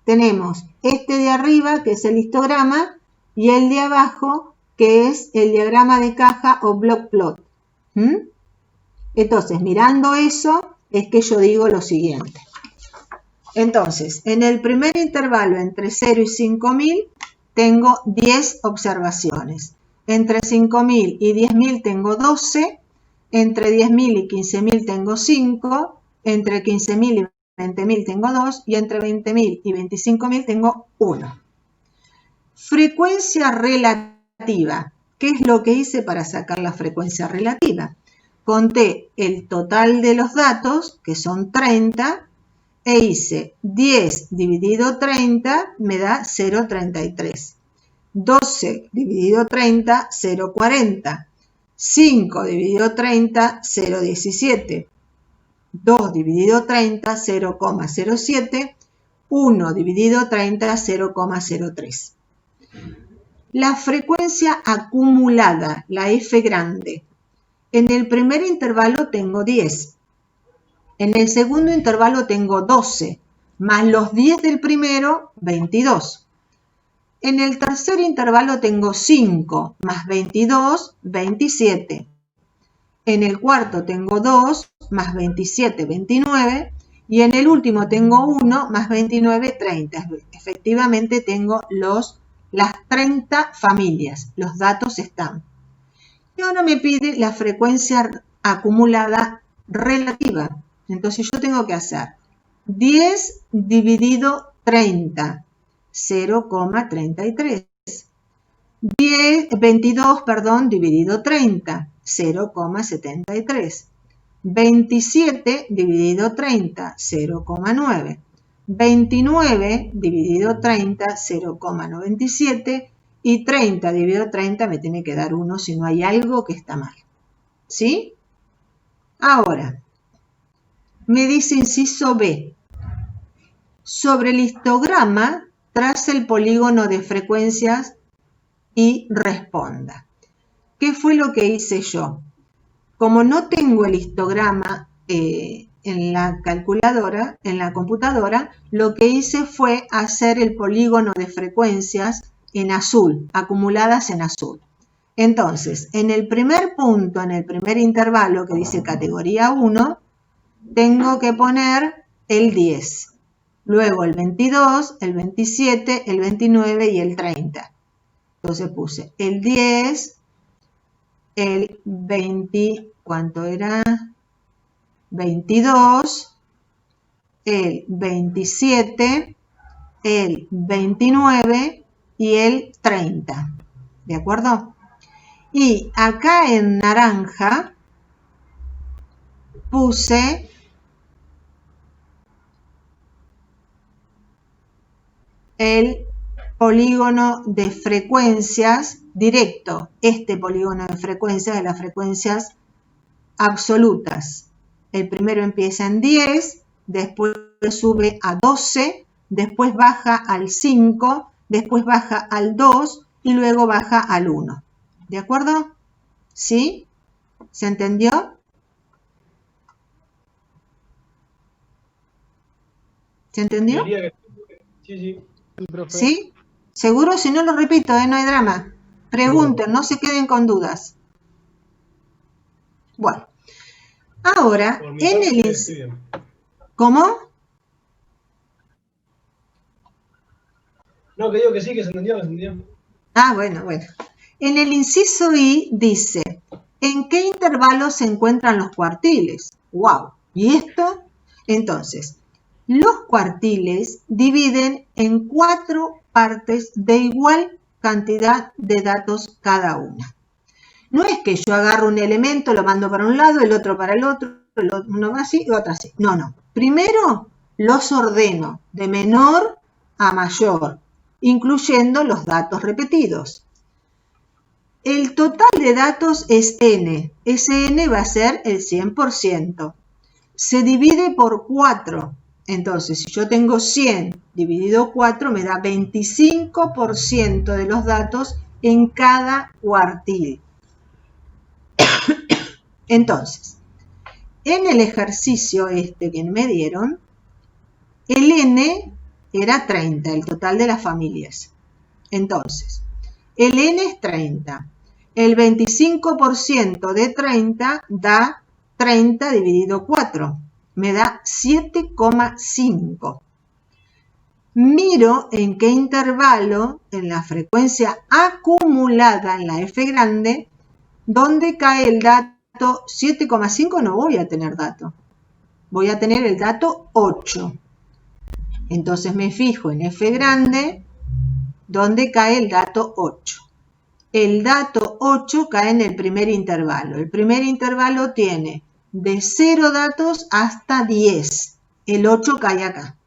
Tenemos este de arriba, que es el histograma, y el de abajo, que es el diagrama de caja o block plot. Entonces, mirando eso, es que yo digo lo siguiente. Entonces, en el primer intervalo entre 0 y 5.000, tengo 10 observaciones. Entre 5.000 y 10.000 tengo 12. Entre 10.000 y 15.000 tengo 5. Entre 15.000 y 20.000 tengo 2. Y entre 20.000 y 25.000 tengo 1. Frecuencia relativa. ¿Qué es lo que hice para sacar la frecuencia relativa? Conté el total de los datos, que son 30, e hice 10 dividido 30 me da 0,33. 12 dividido 30, 0,40. 5 dividido 30, 0,17. 2 dividido 30, 0,07. 1 dividido 30, 0,03. La frecuencia acumulada, la F grande. En el primer intervalo tengo 10. En el segundo intervalo tengo 12, más los 10 del primero, 22. En el tercer intervalo tengo 5, más 22, 27. En el cuarto tengo 2, más 27, 29. Y en el último tengo 1, más 29, 30. Efectivamente tengo las 30 familias. Los datos están. Y ahora me pide la frecuencia acumulada relativa. Entonces yo tengo que hacer 10 dividido 30, 0,33. 22, dividido 30, 0,73. 27 dividido 30, 0,9. 29 dividido 30, 0,97. Y 30 dividido 30 me tiene que dar 1 si no hay algo que está mal. ¿Sí? Ahora, me dice inciso B. Sobre el histograma, trace el polígono de frecuencias y responda. ¿Qué fue lo que hice yo? Como no tengo el histograma en la calculadora, en la computadora, lo que hice fue hacer el polígono de frecuencias en azul, acumuladas en azul. Entonces, en el primer punto, en el primer intervalo que dice categoría 1, tengo que poner el 10. Luego el 22, el 27, el 29 y el 30. Entonces puse el 10, el 20, ¿cuánto era? 22, el 27, el 29 y el 30. ¿De acuerdo? Y acá en naranja puse el polígono de frecuencias directo, este polígono de frecuencias de las frecuencias absolutas. El primero empieza en 10, después sube a 12, después baja al 5, después baja al 2 y luego baja al 1. ¿De acuerdo? ¿Sí? ¿Se entendió? ¿Se entendió? Sí. ¿Sí? ¿Seguro? Si no lo repito, no hay drama. Pregunten, no se queden con dudas. Bueno, ahora en el... ¿Cómo? No, que digo que sí, que se entendió. Ah, bueno. En el inciso I dice, ¿en qué intervalo se encuentran los cuartiles? ¡Wow! ¿Y esto? Entonces, los cuartiles dividen en 4 partes de igual cantidad de datos cada una. No es que yo agarro un elemento, lo mando para un lado, el otro para el otro, uno va así y otro así. No. Primero los ordeno de menor a mayor, incluyendo los datos repetidos. El total de datos es n. Ese n va a ser el 100%. Se divide por 4. Entonces, si yo tengo 100 dividido 4, me da 25% de los datos en cada cuartil. Entonces, en el ejercicio que me dieron, el n era 30, el total de las familias. Entonces, el n es 30. El 25% de 30 da 30 dividido 4. Me da 7,5. Miro en qué intervalo, en la frecuencia acumulada en la F grande, donde cae el dato 7,5 no voy a tener dato. Voy a tener el dato 8. Entonces me fijo en F grande, donde cae el dato 8. El dato 8 cae en el primer intervalo. El primer intervalo tiene de 0 datos hasta 10. El 8 cae acá.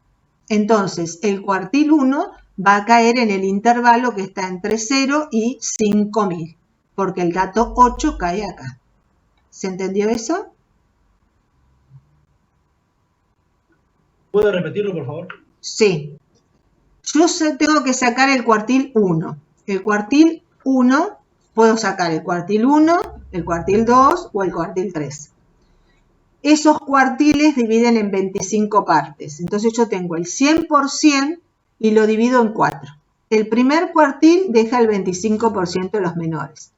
Entonces, el cuartil 1 va a caer en el intervalo que está entre 0 y 5000, porque el dato 8 cae acá. ¿Se entendió eso? ¿Puedo repetirlo, por favor? Sí. Yo tengo que sacar el cuartil 1. El cuartil 1, puedo sacar el cuartil 1, el cuartil 2 o el cuartil 3. Esos cuartiles dividen en 25 partes. Entonces yo tengo el 100% y lo divido en 4. El primer cuartil deja el 25% de los menores.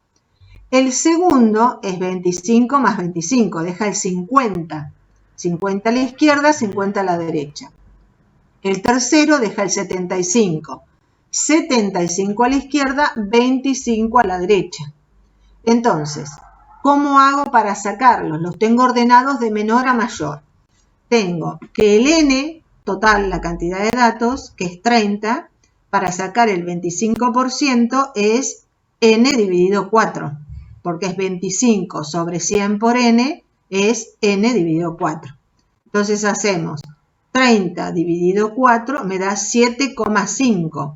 El segundo es 25 más 25, deja el 50. 50 a la izquierda, 50 a la derecha. El tercero deja el 75. 75 a la izquierda, 25 a la derecha. Entonces, ¿cómo hago para sacarlos? Los tengo ordenados de menor a mayor. Tengo que el n, total, la cantidad de datos, que es 30, para sacar el 25% es n dividido 4, porque es 25 sobre 100 por n, es n dividido 4. Entonces hacemos 30 dividido 4, me da 7,5.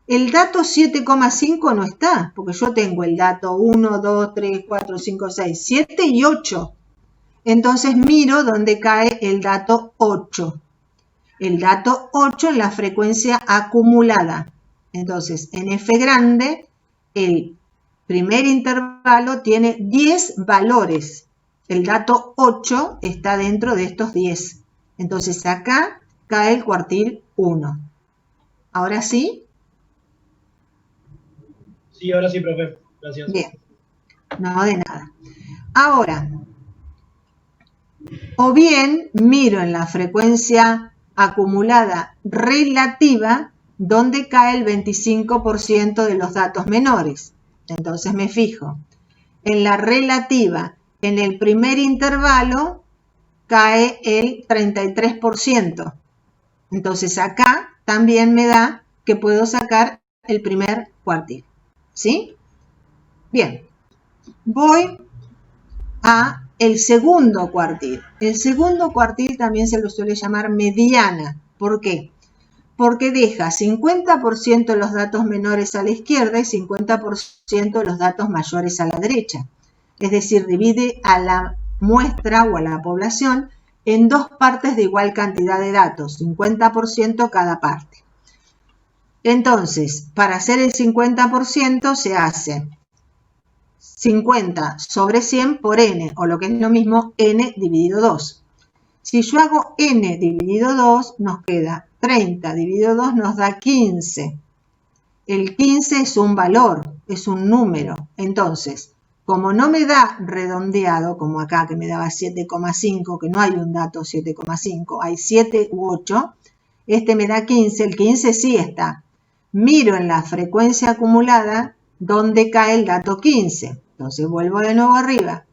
El dato 7,5 no está, porque yo tengo el dato 1, 2, 3, 4, 5, 6, 7 y 8. Entonces miro dónde cae el dato 8. El dato 8 en la frecuencia acumulada. Entonces, en F grande, el primer intervalo tiene 10 valores. El dato 8 está dentro de estos 10. Entonces, acá cae el cuartil 1. ¿Ahora sí? Sí, ahora sí, profe. Gracias. Bien. No, de nada. Ahora, o bien miro en la frecuencia acumulada relativa donde cae el 25% de los datos menores. Entonces me fijo. En la relativa, en el primer intervalo, cae el 33%. Entonces acá también me da que puedo sacar el primer cuartil. ¿Sí? Bien. Voy a el segundo cuartil. El segundo cuartil también se lo suele llamar mediana. ¿Por qué? Porque deja 50% los datos menores a la izquierda y 50% los datos mayores a la derecha. Es decir, divide a la muestra o a la población en dos partes de igual cantidad de datos, 50% cada parte. Entonces, para hacer el 50% se hace 50 sobre 100 por n, o lo que es lo mismo, n dividido 2. Si yo hago n dividido 2, nos queda 30 dividido 2 nos da 15. El 15 es un valor, es un número. Entonces, como no me da redondeado, como acá que me daba 7,5, que no hay un dato 7,5, hay 7 u 8, este me da 15, el 15 sí está. Miro en la frecuencia acumulada donde cae el dato 15. Entonces vuelvo de nuevo arriba.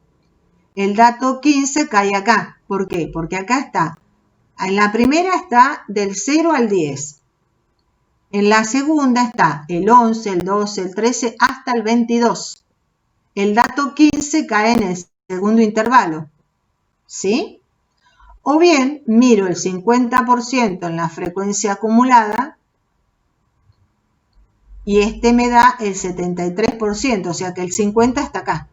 El dato 15 cae acá. ¿Por qué? Porque acá está. En la primera está del 0 al 10. En la segunda está el 11, el 12, el 13 hasta el 22. El dato 15 cae en el segundo intervalo. ¿Sí? O bien miro el 50% en la frecuencia acumulada y este me da el 73%, o sea que el 50 está acá.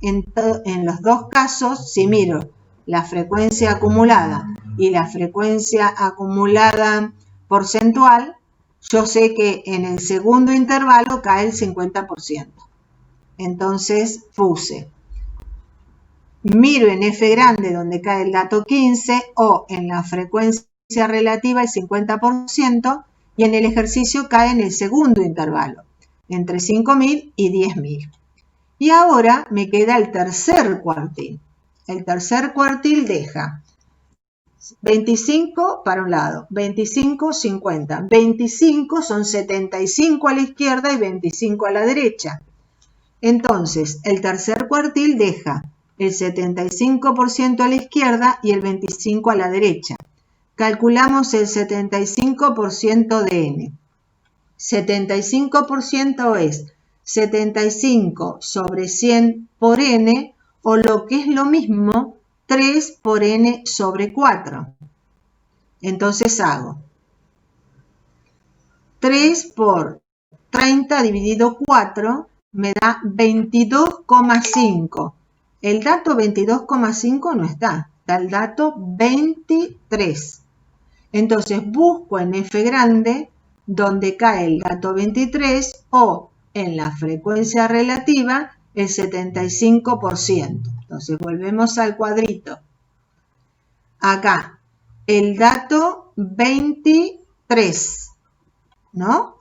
En los dos casos, si miro la frecuencia acumulada y la frecuencia acumulada porcentual, yo sé que en el segundo intervalo cae el 50%. Entonces puse, miro en F grande donde cae el dato 15 o en la frecuencia relativa el 50%, y en el ejercicio cae en el segundo intervalo, entre 5.000 y 10.000. Y ahora me queda el tercer cuartil. El tercer cuartil deja 25 para un lado, 25, 50. 25 son 75 a la izquierda y 25 a la derecha. Entonces, el tercer cuartil deja el 75% a la izquierda y el 25% a la derecha. Calculamos el 75% de n. 75% es 75 sobre 100 por n, o lo que es lo mismo, 3 por n sobre 4. Entonces hago 3 por 30 dividido 4 me da 22,5. El dato 22,5 no está, está el dato 23. Entonces busco en F grande donde cae el dato 23 o en la frecuencia relativa el 75%. Entonces volvemos al cuadrito. Acá, el dato 23, ¿no?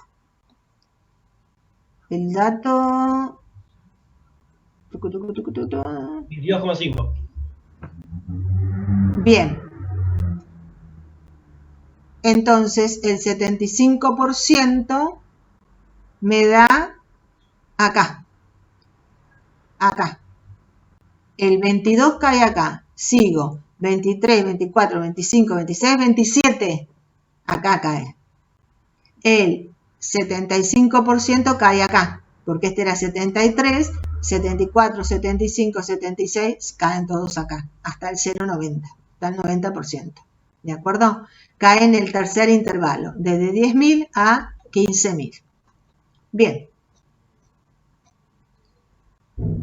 El dato 22,5. Bien. Entonces, el 75% me da acá. Acá. El 22 cae acá. Sigo. 23, 24, 25, 26, 27. Acá cae. El 75% cae acá. Porque este era 73 74, 75, 76, caen todos acá, hasta el 0,90, hasta el 90%. ¿De acuerdo? Cae en el tercer intervalo, desde 10.000 a 15.000. Bien.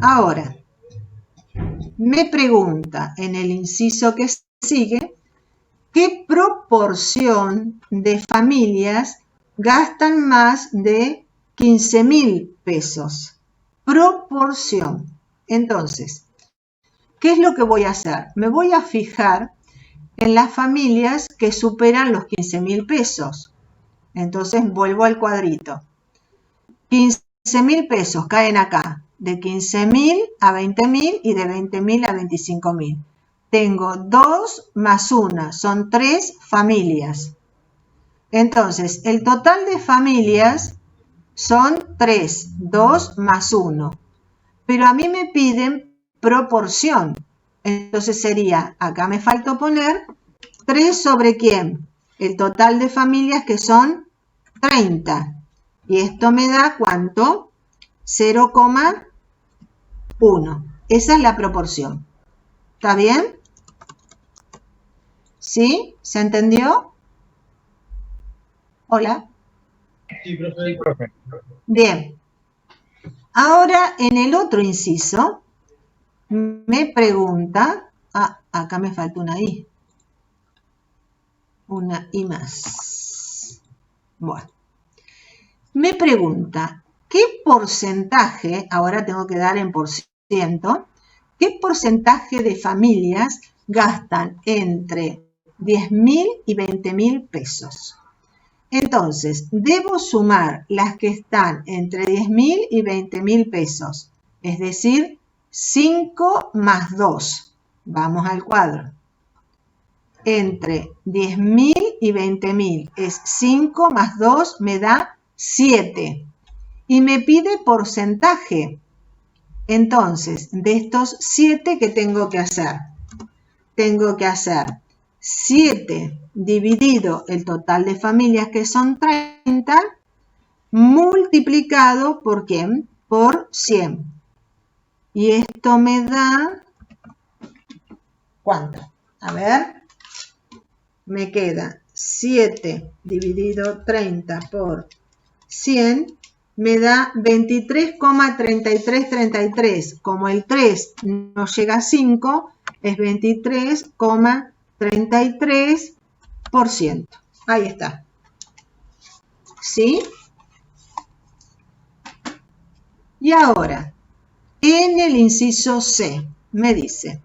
Ahora, me pregunta en el inciso que sigue, ¿qué proporción de familias gastan más de 15.000 pesos? Proporción. Entonces, ¿qué es lo que voy a hacer? Me voy a fijar en las familias que superan los 15.000 pesos. Entonces, vuelvo al cuadrito. 15.000 pesos caen acá, de 15.000 a 20.000 y de 20.000 a 25.000. Tengo 2 más 1, son 3 familias. Entonces, el total de familias son 3, 2 más 1. Pero a mí me piden proporción. Entonces sería, acá me falta poner 3 sobre ¿quién? El total de familias que son 30. Y esto me da ¿cuánto? 0,1. Esa es la proporción. ¿Está bien? ¿Sí? ¿Se entendió? Hola. Sí, profe. Sí, profe. Bien. Ahora, en el otro inciso, me pregunta... acá me falta una I. Una I más. Bueno. Me pregunta, ¿qué porcentaje, ahora tengo que dar en por ciento, qué porcentaje de familias gastan entre 10.000 y 20.000 pesos? Entonces, debo sumar las que están entre 10.000 y 20.000 pesos, es decir, 5 más 2. Vamos al cuadro. Entre 10.000 y 20.000 es 5 más 2 me da 7. Y me pide porcentaje. Entonces, de estos 7, ¿qué tengo que hacer? Tengo que hacer 7 dividido el total de familias, que son 30, multiplicado por ¿quién? Por 100. Y esto me da... ¿cuánto? A ver. Me queda 7 dividido 30 por 100. Me da 23,3333. Como el 3 no llega a 5, es 23,33%. Ahí está. ¿Sí? Y ahora, en el inciso C, me dice,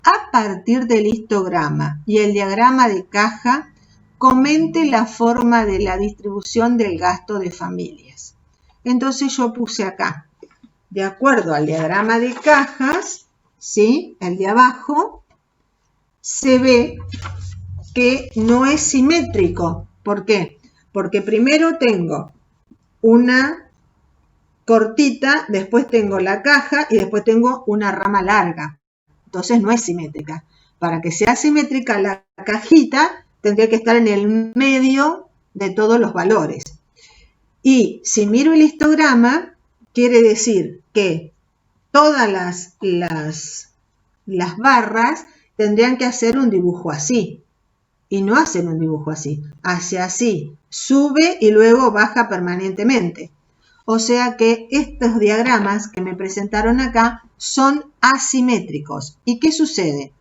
a partir del histograma y el diagrama de caja, comente la forma de la distribución del gasto de familias. Entonces yo puse acá, de acuerdo al diagrama de cajas, ¿sí? El de abajo, se ve que no es simétrico. ¿Por qué? Porque primero tengo una cortita, después tengo la caja y después tengo una rama larga. Entonces no es simétrica. Para que sea simétrica la cajita, tendría que estar en el medio de todos los valores. Y si miro el histograma, quiere decir que todas las barras tendrían que hacer un dibujo así. Y no hacen un dibujo así. Hace así, sube y luego baja permanentemente. O sea que estos diagramas que me presentaron acá son asimétricos. ¿Y qué sucede?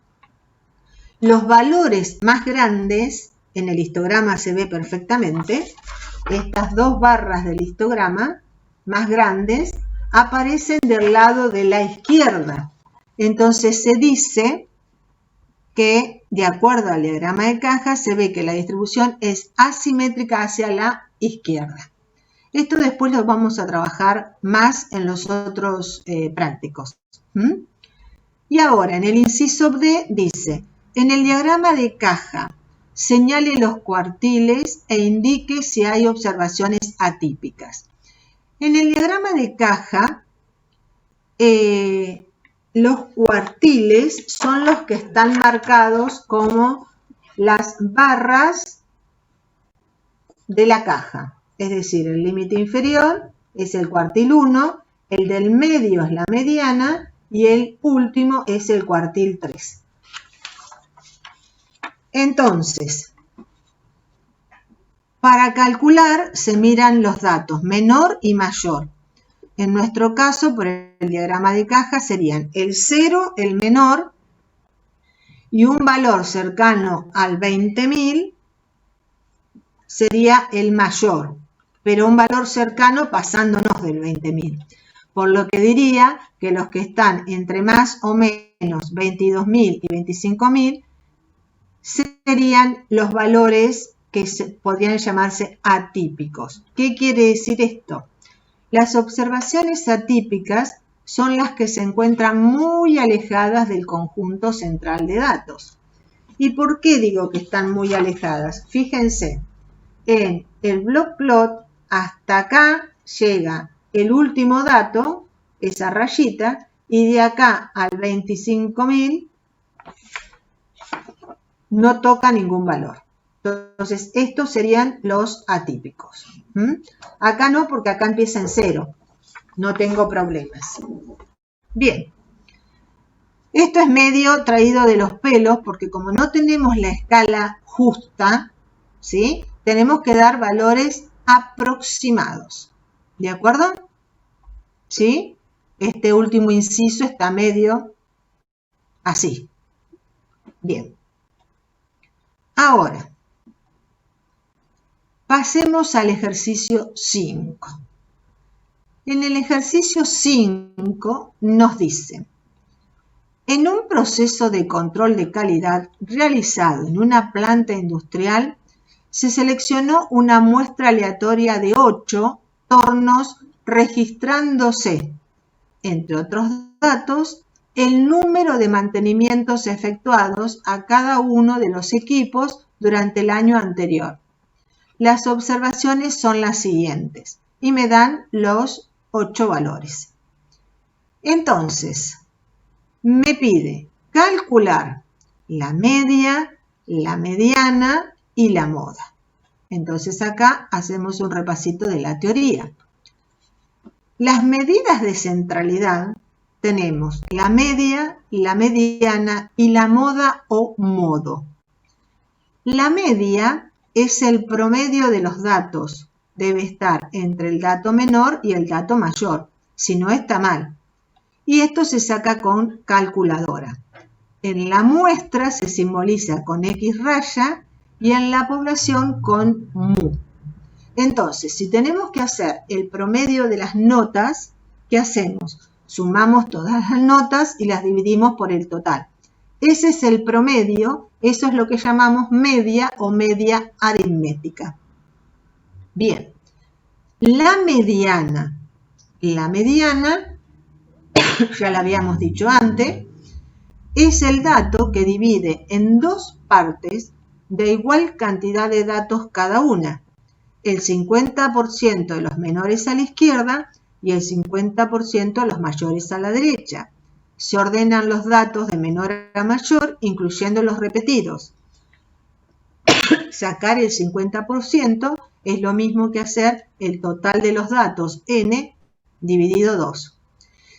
Los valores más grandes, en el histograma se ve perfectamente, estas dos barras del histograma más grandes aparecen del lado de la izquierda. Entonces se dice que, de acuerdo al diagrama de caja, se ve que la distribución es asimétrica hacia la izquierda. Esto después lo vamos a trabajar más en los otros prácticos. Y ahora, en el inciso D dice, en el diagrama de caja, señale los cuartiles e indique si hay observaciones atípicas. En el diagrama de caja, los cuartiles son los que están marcados como las barras de la caja. Es decir, el límite inferior es el cuartil 1 el del medio es la mediana y el último es el cuartil 3. Entonces, para calcular se miran los datos menor y mayor. En nuestro caso, por el diagrama de caja, serían el 0, el menor, y un valor cercano al 20.000 sería el mayor, pero un valor cercano pasándonos del 20.000. Por lo que diría que los que están entre más o menos 22.000 y 25.000 serían los valores que podrían llamarse atípicos. ¿Qué quiere decir esto? Las observaciones atípicas son las que se encuentran muy alejadas del conjunto central de datos. ¿Y por qué digo que están muy alejadas? Fíjense, en el block plot hasta acá llega el último dato, esa rayita, y de acá al 25.000 no toca ningún valor. Entonces, estos serían los atípicos. Acá no, porque acá empieza en 0. No tengo problemas. Bien. Esto es medio traído de los pelos, porque como no tenemos la escala justa, ¿sí? Tenemos que dar valores aproximados. ¿De acuerdo? ¿Sí? Este último inciso está medio así. Bien. Ahora, pasemos al ejercicio 5. En el ejercicio 5 nos dice, en un proceso de control de calidad realizado en una planta industrial, se seleccionó una muestra aleatoria de 8 tornos registrándose, entre otros datos, el número de mantenimientos efectuados a cada uno de los equipos durante el año anterior. Las observaciones son las siguientes y me dan los 8 valores. Entonces, me pide calcular la media, la mediana y la moda. Entonces acá hacemos un repasito de la teoría. Las medidas de centralidad tenemos la media, la mediana y la moda o modo. La media es el promedio de los datos. Debe estar entre el dato menor y el dato mayor. Si no, está mal. Y esto se saca con calculadora. En la muestra se simboliza con X raya y en la población con mu. Entonces, si tenemos que hacer el promedio de las notas, ¿qué hacemos? Sumamos todas las notas y las dividimos por el total. Ese es el promedio, eso es lo que llamamos media o media aritmética. Bien, la mediana ya la habíamos dicho antes, es el dato que divide en dos partes de igual cantidad de datos cada una, el 50% de los menores a la izquierda y el 50% de los mayores a la derecha. Se ordenan los datos de menor a mayor, incluyendo los repetidos. Sacar el 50% es lo mismo que hacer el total de los datos n dividido 2.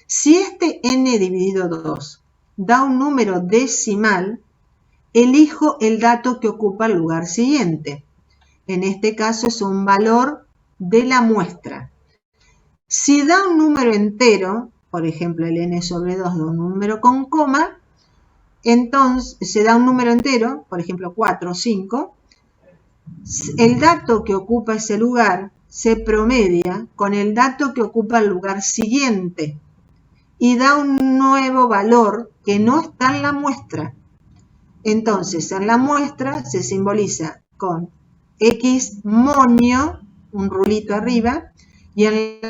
Si este n dividido 2 da un número decimal, elijo el dato que ocupa el lugar siguiente. En este caso es un valor de la muestra. Si da un número entero, por ejemplo el n sobre 2 da un número con coma, entonces se da un número entero, por ejemplo 4 o 5, el dato que ocupa ese lugar se promedia con el dato que ocupa el lugar siguiente y da un nuevo valor que no está en la muestra. Entonces en la muestra se simboliza con X monio, un rulito arriba, y en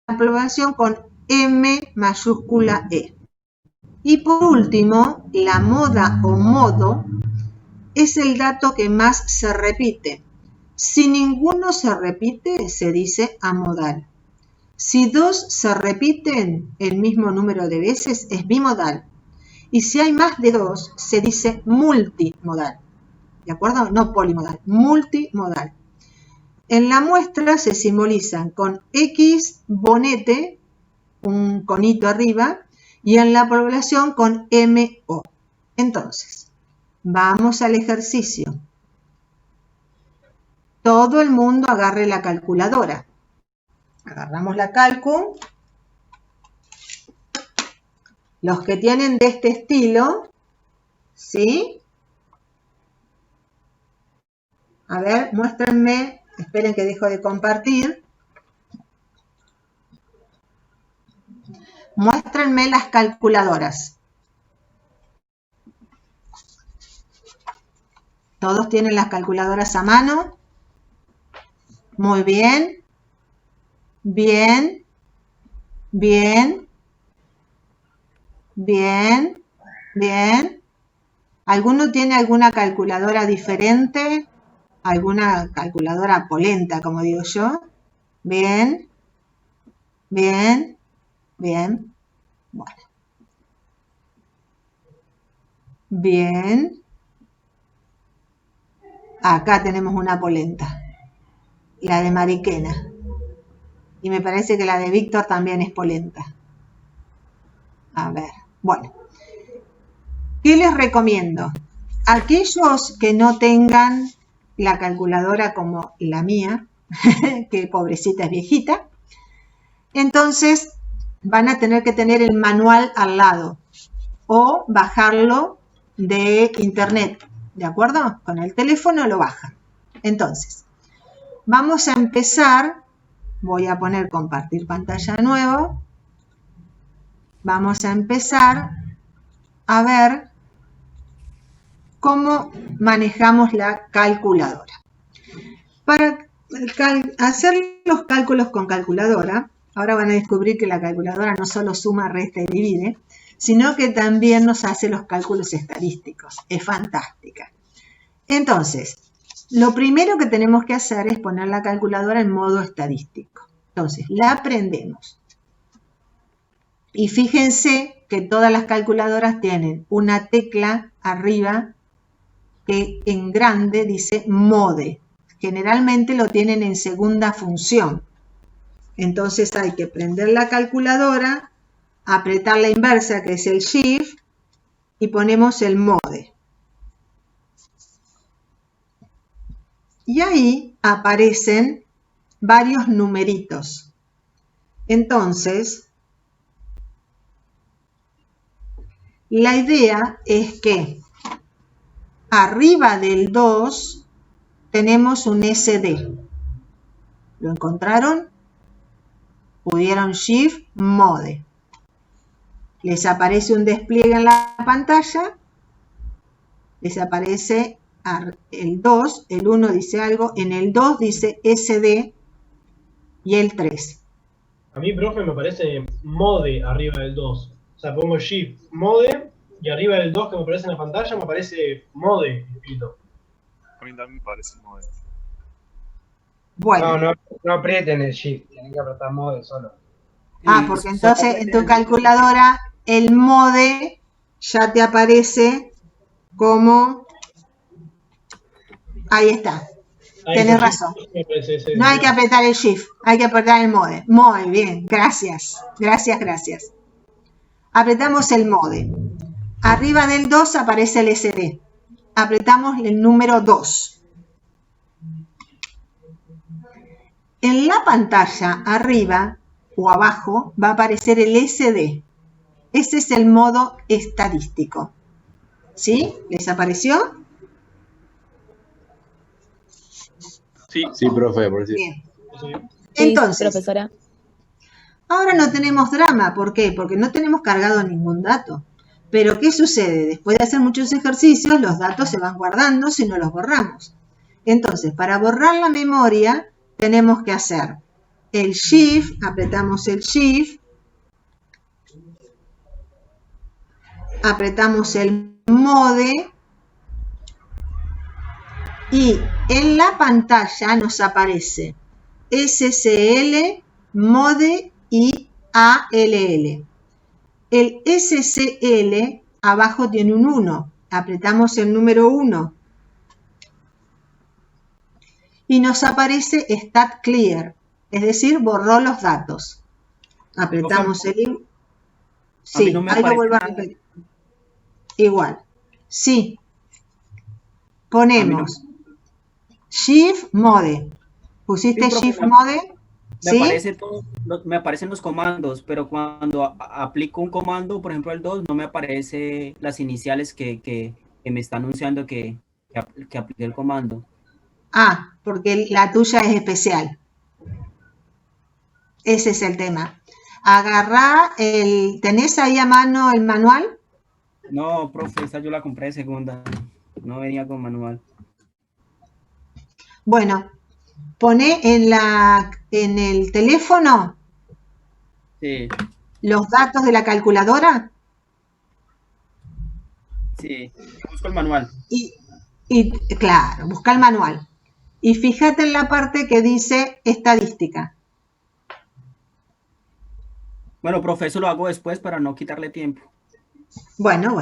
la población con M mayúscula E. Y por último, la moda o modo es el dato que más se repite. Si ninguno se repite, se dice amodal. Si dos se repiten el mismo número de veces, es bimodal. Y si hay más de dos, se dice multimodal. ¿De acuerdo? No polimodal, multimodal. En la muestra se simbolizan con X bonete un conito arriba, y en la población con MO. Entonces, vamos al ejercicio. Todo el mundo agarre la calculadora. Agarramos la calcu. Los que tienen de este estilo, ¿sí? A ver, muéstrenme. Esperen que dejo de compartir. Muéstrenme las calculadoras. ¿Todos tienen las calculadoras a mano? Muy bien. Bien. Bien. Bien. Bien. ¿Alguno tiene alguna calculadora diferente? ¿Alguna calculadora polenta, como digo yo? Bien. Bien. Bien. Bueno. Bien. Acá tenemos una polenta. La de Mariquena. Y me parece que la de Víctor también es polenta. A ver. Bueno. ¿Qué les recomiendo? Aquellos que no tengan la calculadora como la mía, que pobrecita es viejita, entonces van a tener que tener el manual al lado o bajarlo de internet, ¿de acuerdo? Con el teléfono lo bajan. Entonces, vamos a empezar, voy a poner compartir pantalla de nuevo, vamos a empezar a ver cómo manejamos la calculadora. Para hacer los cálculos con calculadora, ahora van a descubrir que la calculadora no solo suma, resta y divide, sino que también nos hace los cálculos estadísticos. Es fantástica. Entonces, lo primero que tenemos que hacer es poner la calculadora en modo estadístico. Entonces, la prendemos. Y fíjense que todas las calculadoras tienen una tecla arriba que en grande dice mode. Generalmente lo tienen en segunda función. Entonces hay que prender la calculadora, apretar la inversa que es el shift y ponemos el mode. Y ahí aparecen varios numeritos. Entonces, la idea es que arriba del 2 tenemos un SD. ¿Lo encontraron? Pudieron Shift, Mode. Les aparece un despliegue en la pantalla. Les aparece el 2, el 1 dice algo, en el 2 dice SD y el 3. A mí, profe, me parece mode arriba del 2. O sea, pongo shift, mode, y arriba del 2 que me aparece en la pantalla me aparece mode escrito. A mí también me parece mode. Bueno. No aprieten el shift, tienen que apretar mode solo. Porque entonces en tu calculadora el mode ya te aparece como... Ahí está. Tenés razón. No hay que apretar el shift, hay que apretar el mode. Muy bien, gracias. Gracias, gracias. Apretamos el mode. Arriba del 2 aparece el SD. Apretamos el número 2. En la pantalla, arriba o abajo, va a aparecer el SD. Ese es el modo estadístico. ¿Sí? ¿Les apareció? Sí, profe, por decir. Bien. Entonces, sí, profesora. Ahora no tenemos drama. ¿Por qué? Porque no tenemos cargado ningún dato. Pero ¿qué sucede? Después de hacer muchos ejercicios, los datos se van guardando si no los borramos. Entonces, para borrar la memoria, tenemos que hacer el Shift, apretamos el Shift, apretamos el Mode y en la pantalla nos aparece SCL, Mode y ALL. El SCL abajo tiene un 1, apretamos el número 1 y nos aparece Stat Clear, es decir, borró los datos. Apretamos Profe, el... a mí Sí, no me ahí lo aparece vuelvo a nada. repetir. Igual. Sí, A mí no. ponemos Shift Mode. Sí, ¿Pusiste profe, Shift Mode? me ¿Sí? aparece todo, me aparecen los comandos, pero cuando aplico un comando, por ejemplo el 2, no me aparece las iniciales que me está anunciando que apliqué el comando. Ah, porque la tuya es especial. Ese es el tema. Agarrá el... ¿Tenés ahí a mano el manual? No, profe, esta yo la compré de segunda. No venía con manual. Bueno, poné en el teléfono Sí, los datos de la calculadora sí. Busco el manual. y claro, busca el manual. Y fíjate en la parte que dice estadística. Bueno, profe, eso lo hago después para no quitarle tiempo. Bueno.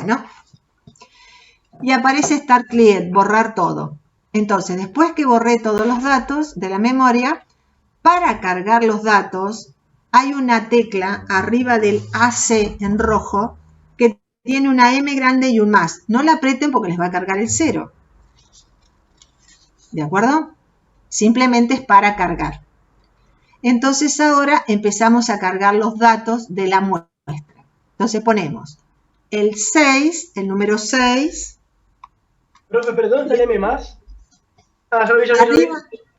Y aparece Start Clear, borrar todo. Entonces, después que borré todos los datos de la memoria, para cargar los datos, hay una tecla arriba del AC en rojo que tiene una M grande y un más. No la aprieten porque les va a cargar el 0. ¿De acuerdo? Simplemente es para cargar. Entonces ahora empezamos a cargar los datos de la muestra. Entonces ponemos el 6, el número 6. Profe, pero ¿dónde está el M más? Ah, ya lo vi.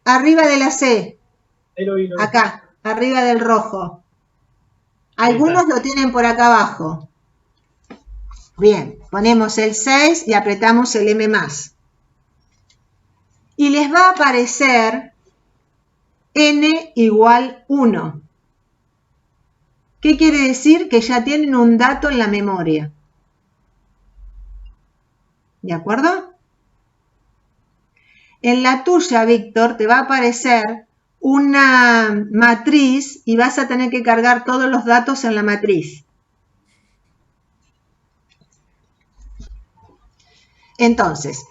Arriba de la C. Ahí lo vi. Acá, arriba del rojo. Algunos lo tienen por acá abajo. Bien, ponemos el 6 y apretamos el M+. Y les va a aparecer N igual 1. ¿Qué quiere decir? Que ya tienen un dato en la memoria. ¿De acuerdo? En la tuya, Víctor, te va a aparecer una matriz y vas a tener que cargar todos los datos en la matriz. Entonces,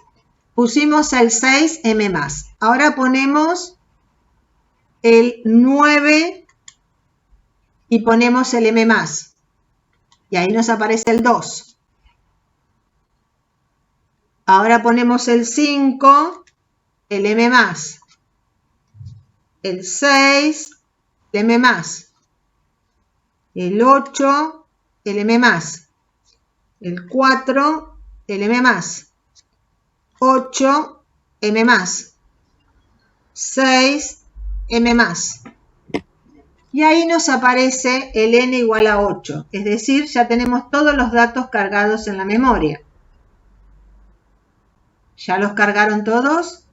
pusimos el 6M+. Ahora ponemos el 9 y ponemos el M+. Y ahí nos aparece el 2. Ahora ponemos el 5, el M+. El 6, el M+. El 8, el M+. El 4, el M+. 8, M+. 6, M+. Y ahí nos aparece el N igual a 8. Es decir, ya tenemos todos los datos cargados en la memoria. ¿Ya los cargaron todos?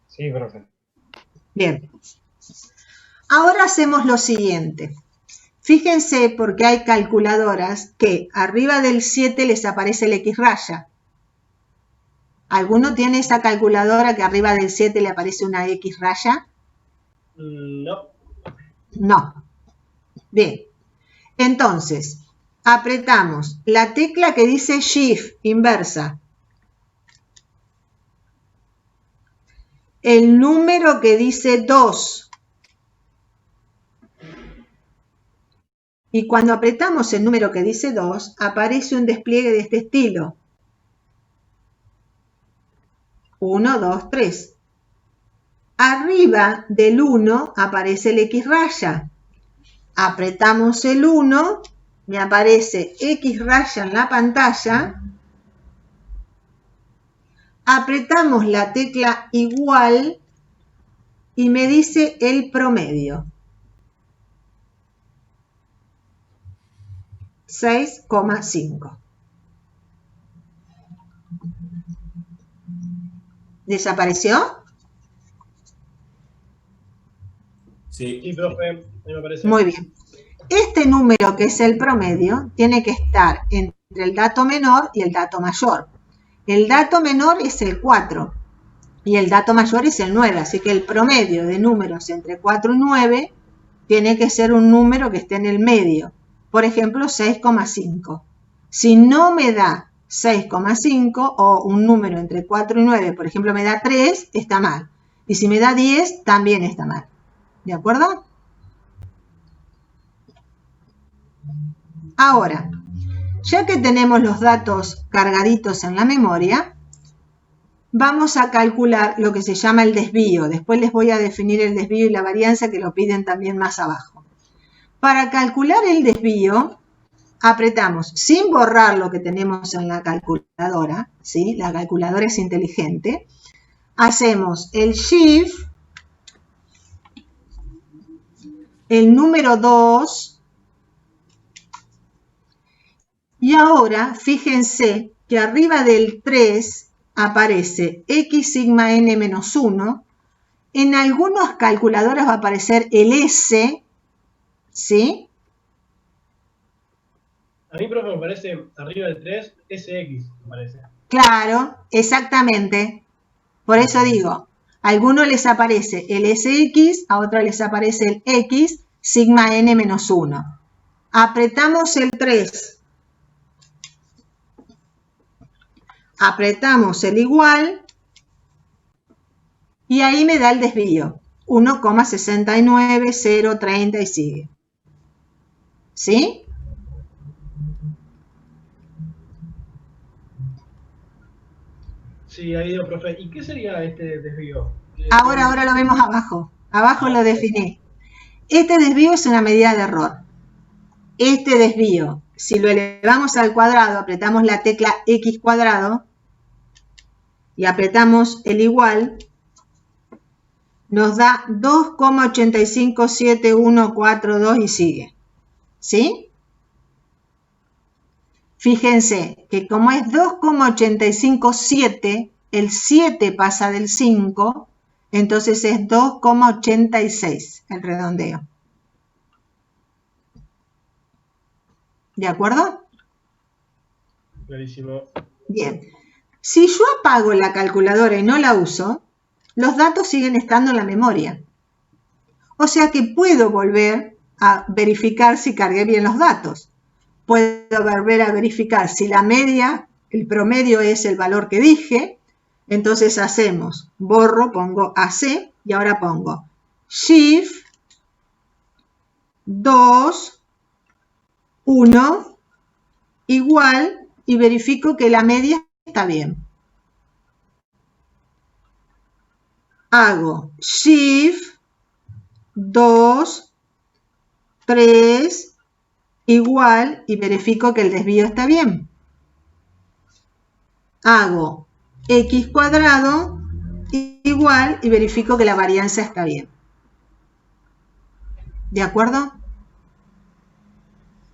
Sí, profe. Bien. Ahora hacemos lo siguiente. Fíjense porque hay calculadoras que arriba del 7 les aparece el X raya. ¿Alguno tiene esa calculadora que arriba del 7 le aparece una X raya? No. No. Bien. Entonces, apretamos la tecla que dice Shift inversa. El número que dice 2. Y cuando apretamos el número que dice 2, aparece un despliegue de este estilo. 1, 2, 3. Arriba del 1 aparece el X raya. Apretamos el 1, me aparece X raya en la pantalla. Apretamos la tecla igual y me dice el promedio. 6,5. ¿Desapareció? Sí. Sí, profe, me parece. Muy bien. Este número que es el promedio tiene que estar entre el dato menor y el dato mayor. El dato menor es el 4 y el dato mayor es el 9, así que el promedio de números entre 4 y 9 tiene que ser un número que esté en el medio. Por ejemplo, 6,5. Si no me da 6,5 o un número entre 4 y 9, por ejemplo, me da 3, está mal. Y si me da 10, también está mal. ¿De acuerdo? Ahora, ya que tenemos los datos cargaditos en la memoria, vamos a calcular lo que se llama el desvío. Después les voy a definir el desvío y la varianza, que lo piden también más abajo. Para calcular el desvío, apretamos, sin borrar lo que tenemos en la calculadora, ¿sí? La calculadora es inteligente. Hacemos el Shift, el número 2, y ahora fíjense que arriba del 3 aparece X sigma n menos 1. En algunas calculadoras va a aparecer el S, ¿sí? A mí, profe, me parece arriba del 3, SX, me parece. Claro, exactamente. Por eso digo, a algunos les aparece el SX, a otros les aparece el X sigma n menos 1. Apretamos el 3. Apretamos el igual y ahí me da el desvío. 1,69030 y sigue. ¿Sí? Sí, ahí digo, profe. ¿Y qué sería este desvío? Ahora lo vemos abajo. Abajo lo definí. Este desvío es una medida de error. Este desvío, si lo elevamos al cuadrado, apretamos la tecla X cuadrado y apretamos el igual, nos da 2,857142 y sigue. ¿Sí? Fíjense que como es 2,857, el 7 pasa del 5, entonces es 2,86 el redondeo. ¿De acuerdo? Clarísimo. Bien. Si yo apago la calculadora y no la uso, los datos siguen estando en la memoria. O sea que puedo volver a verificar si cargué bien los datos. Puedo volver a verificar si la media, el promedio es el valor que dije. Entonces hacemos, borro, pongo AC y ahora pongo Shift 2 1 igual y verifico que la media está bien. Hago Shift 2 3 igual y verifico que el desvío está bien. Hago X cuadrado igual y verifico que la varianza está bien. ¿De acuerdo?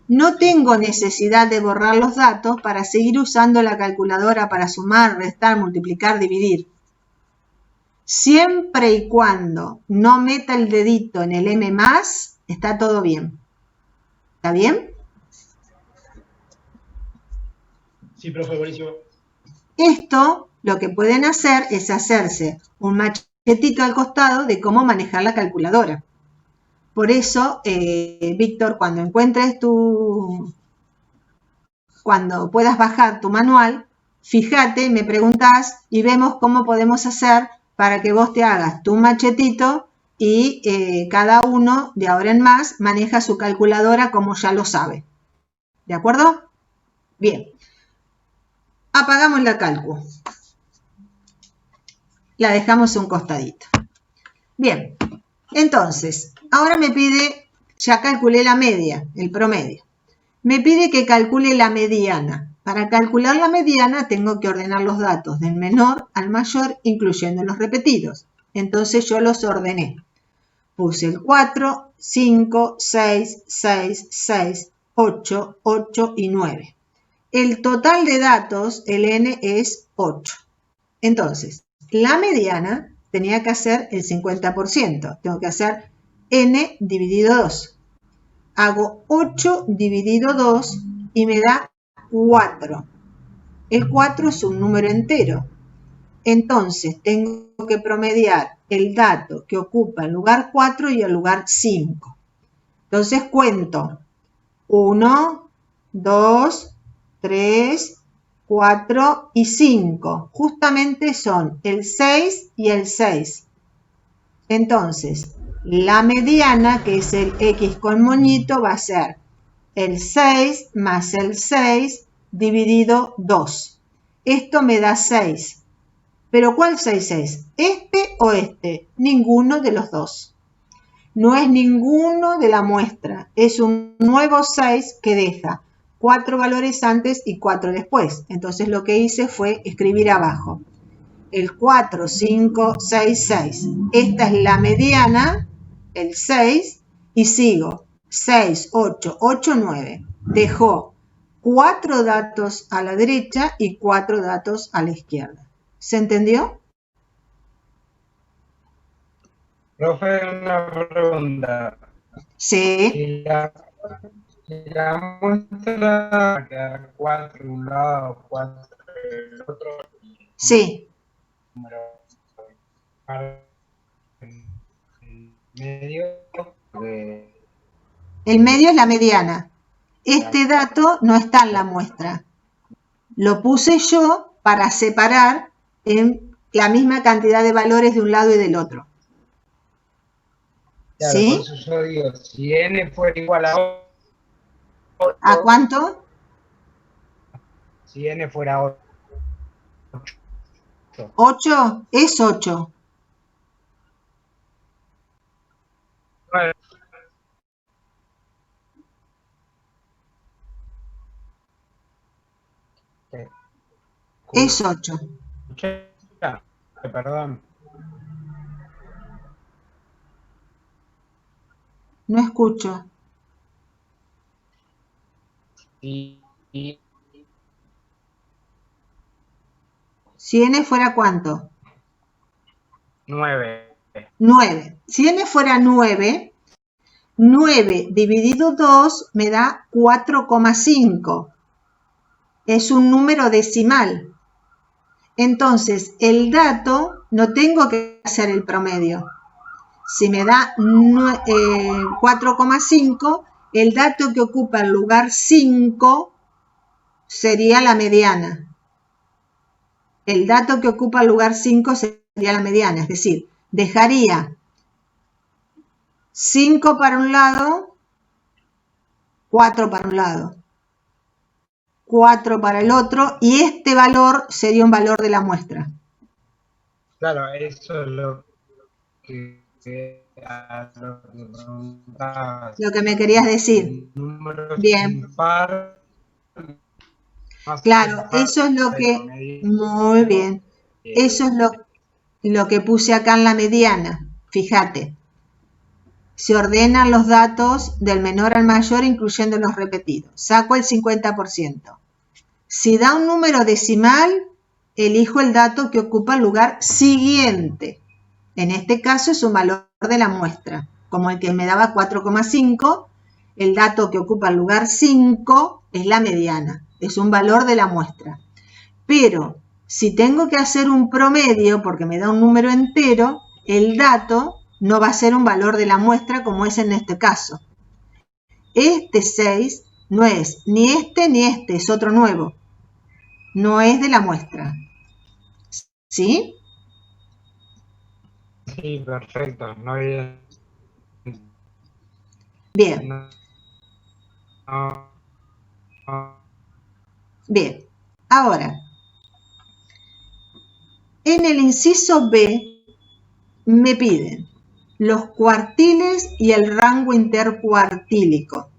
No tengo necesidad de borrar los datos para seguir usando la calculadora para sumar, restar, multiplicar, dividir. Siempre y cuando no meta el dedito en el M+, está todo bien. ¿Está bien? Sí, profe, buenísimo. Esto lo que pueden hacer es hacerse un machetito al costado de cómo manejar la calculadora. Por eso, Víctor, cuando puedas bajar tu manual, fíjate, me preguntás y vemos cómo podemos hacer para que vos te hagas tu machetito y cada uno de ahora en más maneja su calculadora como ya lo sabe. ¿De acuerdo? Bien. Apagamos la calcu. La dejamos a un costadito. Bien. Entonces, ahora me pide, ya calculé la media, el promedio. Me pide que calcule la mediana. Para calcular la mediana tengo que ordenar los datos del menor al mayor, incluyendo los repetidos. Entonces yo los ordené. Puse el 4, 5, 6, 6, 6, 8, 8 y 9. El total de datos, el n, es 8. Entonces, la mediana tenía que hacer el 50%. Tengo que hacer n dividido 2. Hago 8 dividido 2 y me da 4. El 4 es un número entero. Entonces, tengo que promediar el dato que ocupa el lugar 4 y el lugar 5. Entonces, cuento 1, 2, 3, 4 y 5. Justamente son el 6 y el 6. Entonces, La mediana, que es el X con moñito, va a ser el 6 más el 6 dividido 2. Esto me da 6. ¿Pero cuál 6 es? ¿Este o este? Ninguno de los dos. No es ninguno de la muestra. Es un nuevo 6 que deja 4 valores antes y 4 después. Entonces lo que hice fue escribir abajo el 4, 5, 6, 6. Esta es la mediana, el 6, y sigo 6, 8, 8, 9. Dejó 4 datos a la derecha y 4 datos a la izquierda. ¿Se entendió? Profe, una pregunta. Sí. Si la muestra queda 4 de un lado, 4 del otro. Sí. El medio es la mediana. Este dato no está en la muestra. Lo puse yo para separar en la misma cantidad de valores de un lado y del otro. Claro, ¿sí? por eso yo digo, si n fuera igual a 8. ¿A cuánto? Si n fuera 8. 8 es 8. 9. Es 8. Perdón. No escucho. Y Si n fuera ¿cuánto? 9. 9. Si n fuera 9, 9 dividido 2 me da 4,5. Es un número decimal. Entonces, el dato no tengo que hacer el promedio. Si me da 4,5, el dato que ocupa el lugar 5 sería la mediana. El dato que ocupa el lugar 5 sería la mediana, es decir, dejaría 5 para un lado, 4 para un lado, 4 para el otro, y este valor sería un valor de la muestra. Claro, eso es lo que Lo que me querías decir. Bien. Claro, eso es lo que... Muy bien. Eso es lo que puse acá en la mediana. Fíjate. Se ordenan los datos del menor al mayor, incluyendo los repetidos. Saco el 50%. Si da un número decimal, elijo el dato que ocupa el lugar siguiente. En este caso es un valor de la muestra. Como el que me daba 4,5, el dato que ocupa el lugar 5 es la mediana. Es un valor de la muestra. Pero si tengo que hacer un promedio, porque me da un número entero, el dato no va a ser un valor de la muestra como es en este caso. Este 6 no es ni este, es otro nuevo. No es de la muestra. ¿Sí? Sí, perfecto. No hay... Bien. Bien. Ahora, en el inciso B me piden los cuartiles y el rango intercuartílico.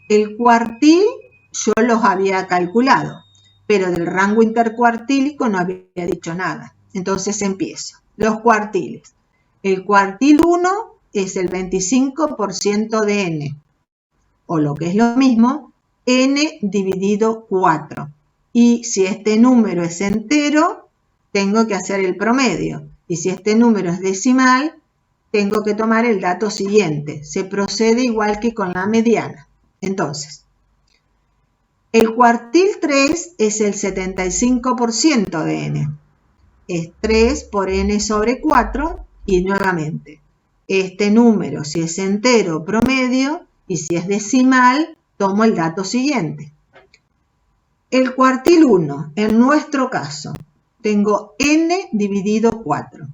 El cuartil yo los había calculado, pero del rango intercuartílico no había dicho nada. Entonces empiezo. Los cuartiles. El cuartil 1 es el 25% de n, o lo que es lo mismo, n dividido 4. Y si este número es entero, tengo que hacer el promedio. Y si este número es decimal, tengo que tomar el dato siguiente. Se procede igual que con la mediana. Entonces, el cuartil 3 es el 75% de n. Es 3 por n sobre 4 y nuevamente, este número, si es entero, promedio, y si es decimal, tomo el dato siguiente. El cuartil 1, en nuestro caso, tengo n dividido 4.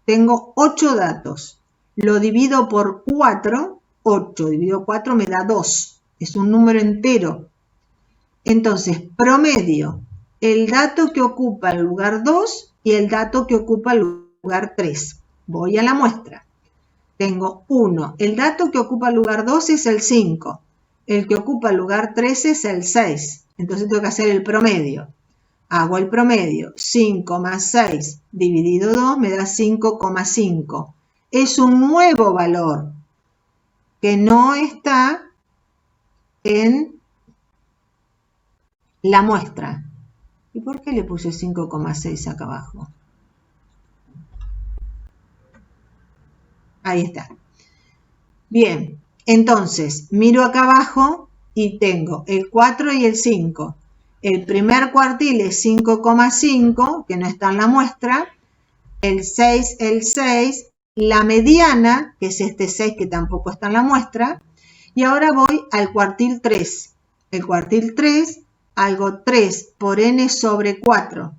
Tengo 8 datos. lo divido por 4, 8 dividido 4 me da 2, es un número entero. Entonces, promedio el dato que ocupa el lugar 2 y el dato que ocupa el lugar 3. Voy a la muestra. Tengo 1. El dato que ocupa el lugar 2 es el 5. El que ocupa el lugar 3 es el 6. Entonces tengo que hacer el promedio. Hago el promedio. 5 más 6 dividido 2 me da 5,5. Es un nuevo valor que no está en la muestra. ¿Y por qué le puse 5,6 acá abajo? Ahí está. Bien, entonces miro acá abajo y tengo el 4 y el 5. El primer cuartil es 5,5, que no está en la muestra. El 6, la mediana, que es este 6 que tampoco está en la muestra. Y ahora voy al cuartil 3. El cuartil 3, hago 3 por n sobre 4.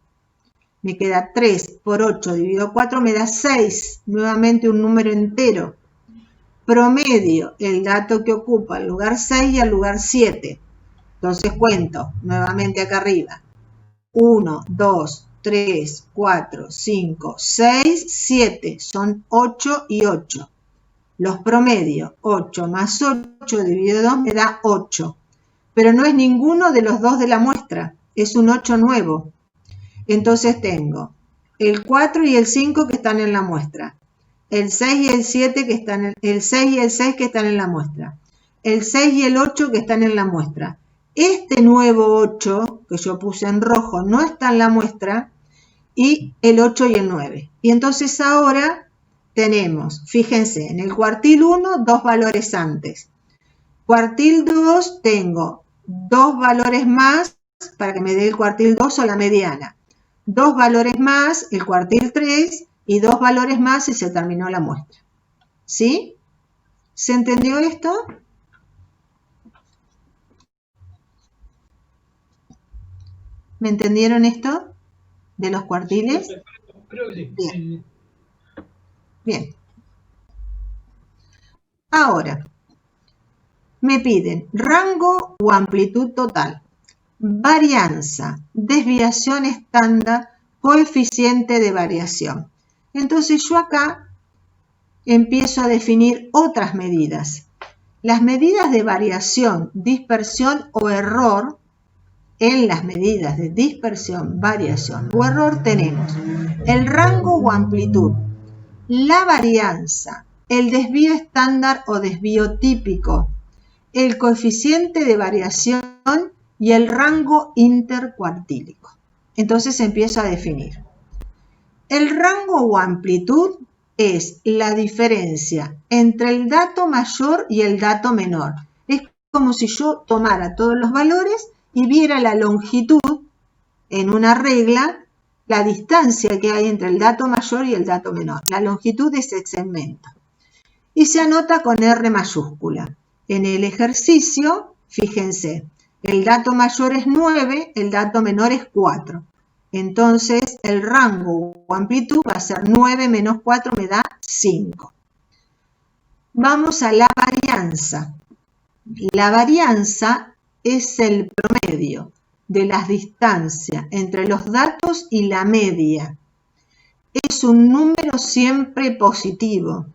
Me queda 3 por 8 dividido 4, me da 6. Nuevamente un número entero. Promedio el dato que ocupa el lugar 6 y el lugar 7. Entonces cuento nuevamente acá arriba. 1, 2, 3, 4, 5, 6, 7. Son 8 y 8. Los promedios, 8 más 8 dividido 2 me da 8. Pero no es ninguno de los dos de la muestra. Es un 8 nuevo. Entonces tengo el 4 y el 5 que están en la muestra. El 6 y el 7 que están el 6 y el 6 que están en la muestra. El 6 y el 8 que están en la muestra. Este nuevo 8 que yo puse en rojo no está en la muestra. Y el 8 y el 9. Y entonces ahora tenemos, fíjense, en el cuartil 1, 2 valores antes. Cuartil 2 tengo 2 valores más para que me dé el cuartil 2 o la mediana. 2 valores más el cuartil 3 y 2 valores más y se terminó la muestra. ¿Sí? ¿Se entendió esto? ¿Me entendieron esto de los cuartiles? Creo que sí. Bien. Bien. Ahora, me piden rango o amplitud total, varianza, desviación estándar, coeficiente de variación. Entonces yo acá empiezo a definir otras medidas. Las medidas de variación, dispersión o error. En las medidas de dispersión, variación o error tenemos el rango o amplitud, la varianza, el desvío estándar o desvío típico, el coeficiente de variación y el rango intercuartílico. Entonces empiezo a definir. El rango o amplitud es la diferencia entre el dato mayor y el dato menor. Es como si yo tomara todos los valores y viera la longitud en una regla, la distancia que hay entre el dato mayor y el dato menor. La longitud de ese segmento. Y se anota con R mayúscula. En el ejercicio, fíjense, el dato mayor es 9, el dato menor es 4. Entonces, el rango o amplitud va a ser 9 menos 4 me da 5. Vamos a la varianza. La varianza es el promedio de las distancias entre los datos y la media. Es un número siempre positivo.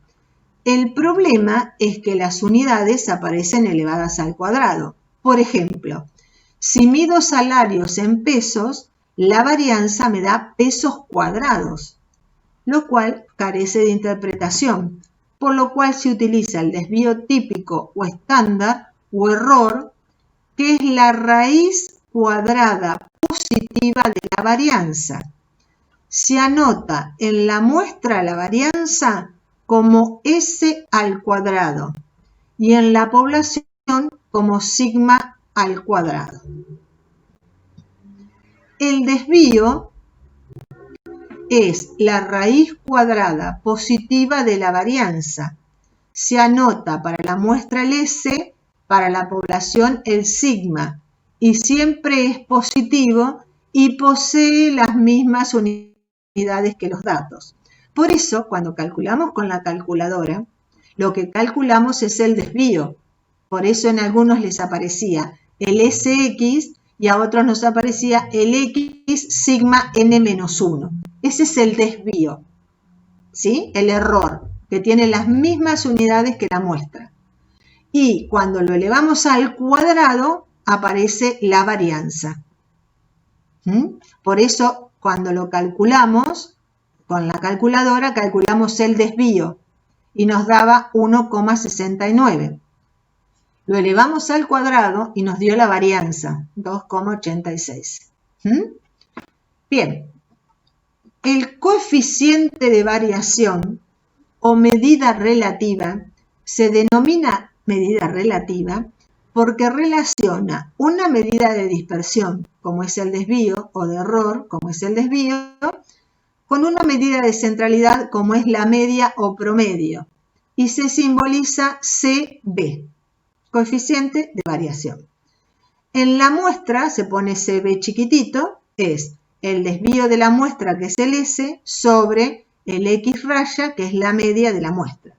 El problema es que las unidades aparecen elevadas al cuadrado. Por ejemplo, si mido salarios en pesos, la varianza me da pesos cuadrados, lo cual carece de interpretación, por lo cual se utiliza el desvío típico o estándar o error, que es la raíz cuadrada positiva de la varianza. Se anota en la muestra la varianza como S al cuadrado y en la población como sigma al cuadrado. El desvío es la raíz cuadrada positiva de la varianza. Se anota para la muestra el S, para la población el sigma, y siempre es positivo y posee las mismas unidades que los datos. Por eso, cuando calculamos con la calculadora, Lo que calculamos es el desvío. Por eso en algunos les aparecía el SX y a otros nos aparecía el X sigma n-1. Ese es el desvío, ¿sí? El error, que tiene las mismas unidades que la muestra. Y cuando lo elevamos al cuadrado, aparece la varianza. Por eso, cuando lo calculamos, con la calculadora, calculamos el desvío y nos daba 1,69. Lo elevamos al cuadrado y nos dio la varianza, 2,86. Bien, el coeficiente de variación o medida relativa se denomina medida relativa porque relaciona una medida de dispersión, como es el desvío, o de error, como es el desvío, con una medida de centralidad, como es la media o promedio, y se simboliza CB, coeficiente de variación. En la muestra se pone CB chiquitito, es el desvío de la muestra, que es el S, sobre el X raya, que es la media de la muestra.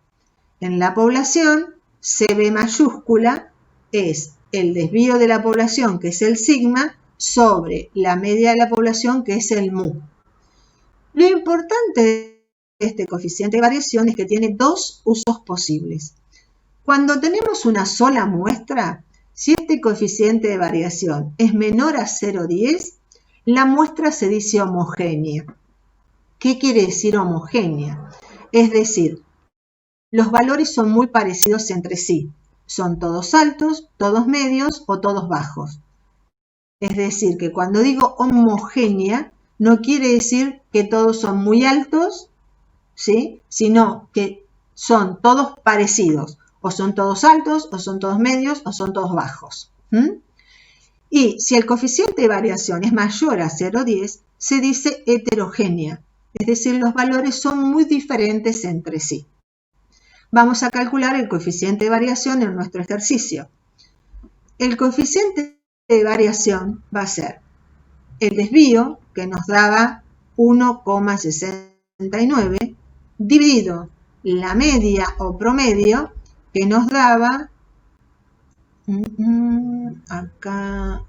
En la población, CB mayúscula es el desvío de la población, que es el sigma, sobre la media de la población, que es el mu. Lo importante de este coeficiente de variación es que tiene dos usos posibles. Cuando tenemos una sola muestra, si este coeficiente de variación es menor a 0,10, la muestra se dice homogénea. ¿Qué quiere decir homogénea? Es decir, los valores son muy parecidos entre sí. Son todos altos, todos medios o todos bajos. Es decir, que cuando digo homogénea, no quiere decir que todos son muy altos, ¿sí? Sino que son todos parecidos. O son todos altos, o son todos medios, o son todos bajos. Y si el coeficiente de variación es mayor a 0,10, se dice heterogénea. Es decir, los valores son muy diferentes entre sí. Vamos a calcular el coeficiente de variación en nuestro ejercicio. El coeficiente de variación va a ser el desvío, que nos daba 1,69, dividido la media o promedio, que nos daba, acá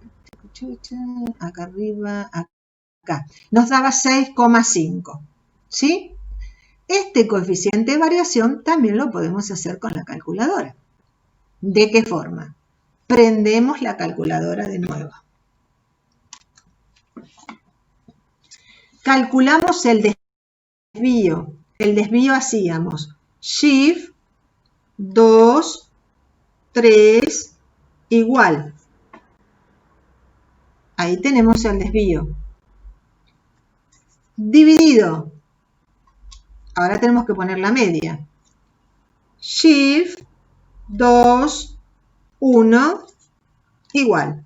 arriba, acá, nos daba 6,5, ¿sí? Este coeficiente de variación también lo podemos hacer con la calculadora. ¿De qué forma? Prendemos la calculadora de nuevo. Calculamos el desvío. El desvío hacíamos Shift 2, 3, igual. Ahí tenemos el desvío. Dividido. Ahora tenemos que poner la media. Shift 2, 1, igual.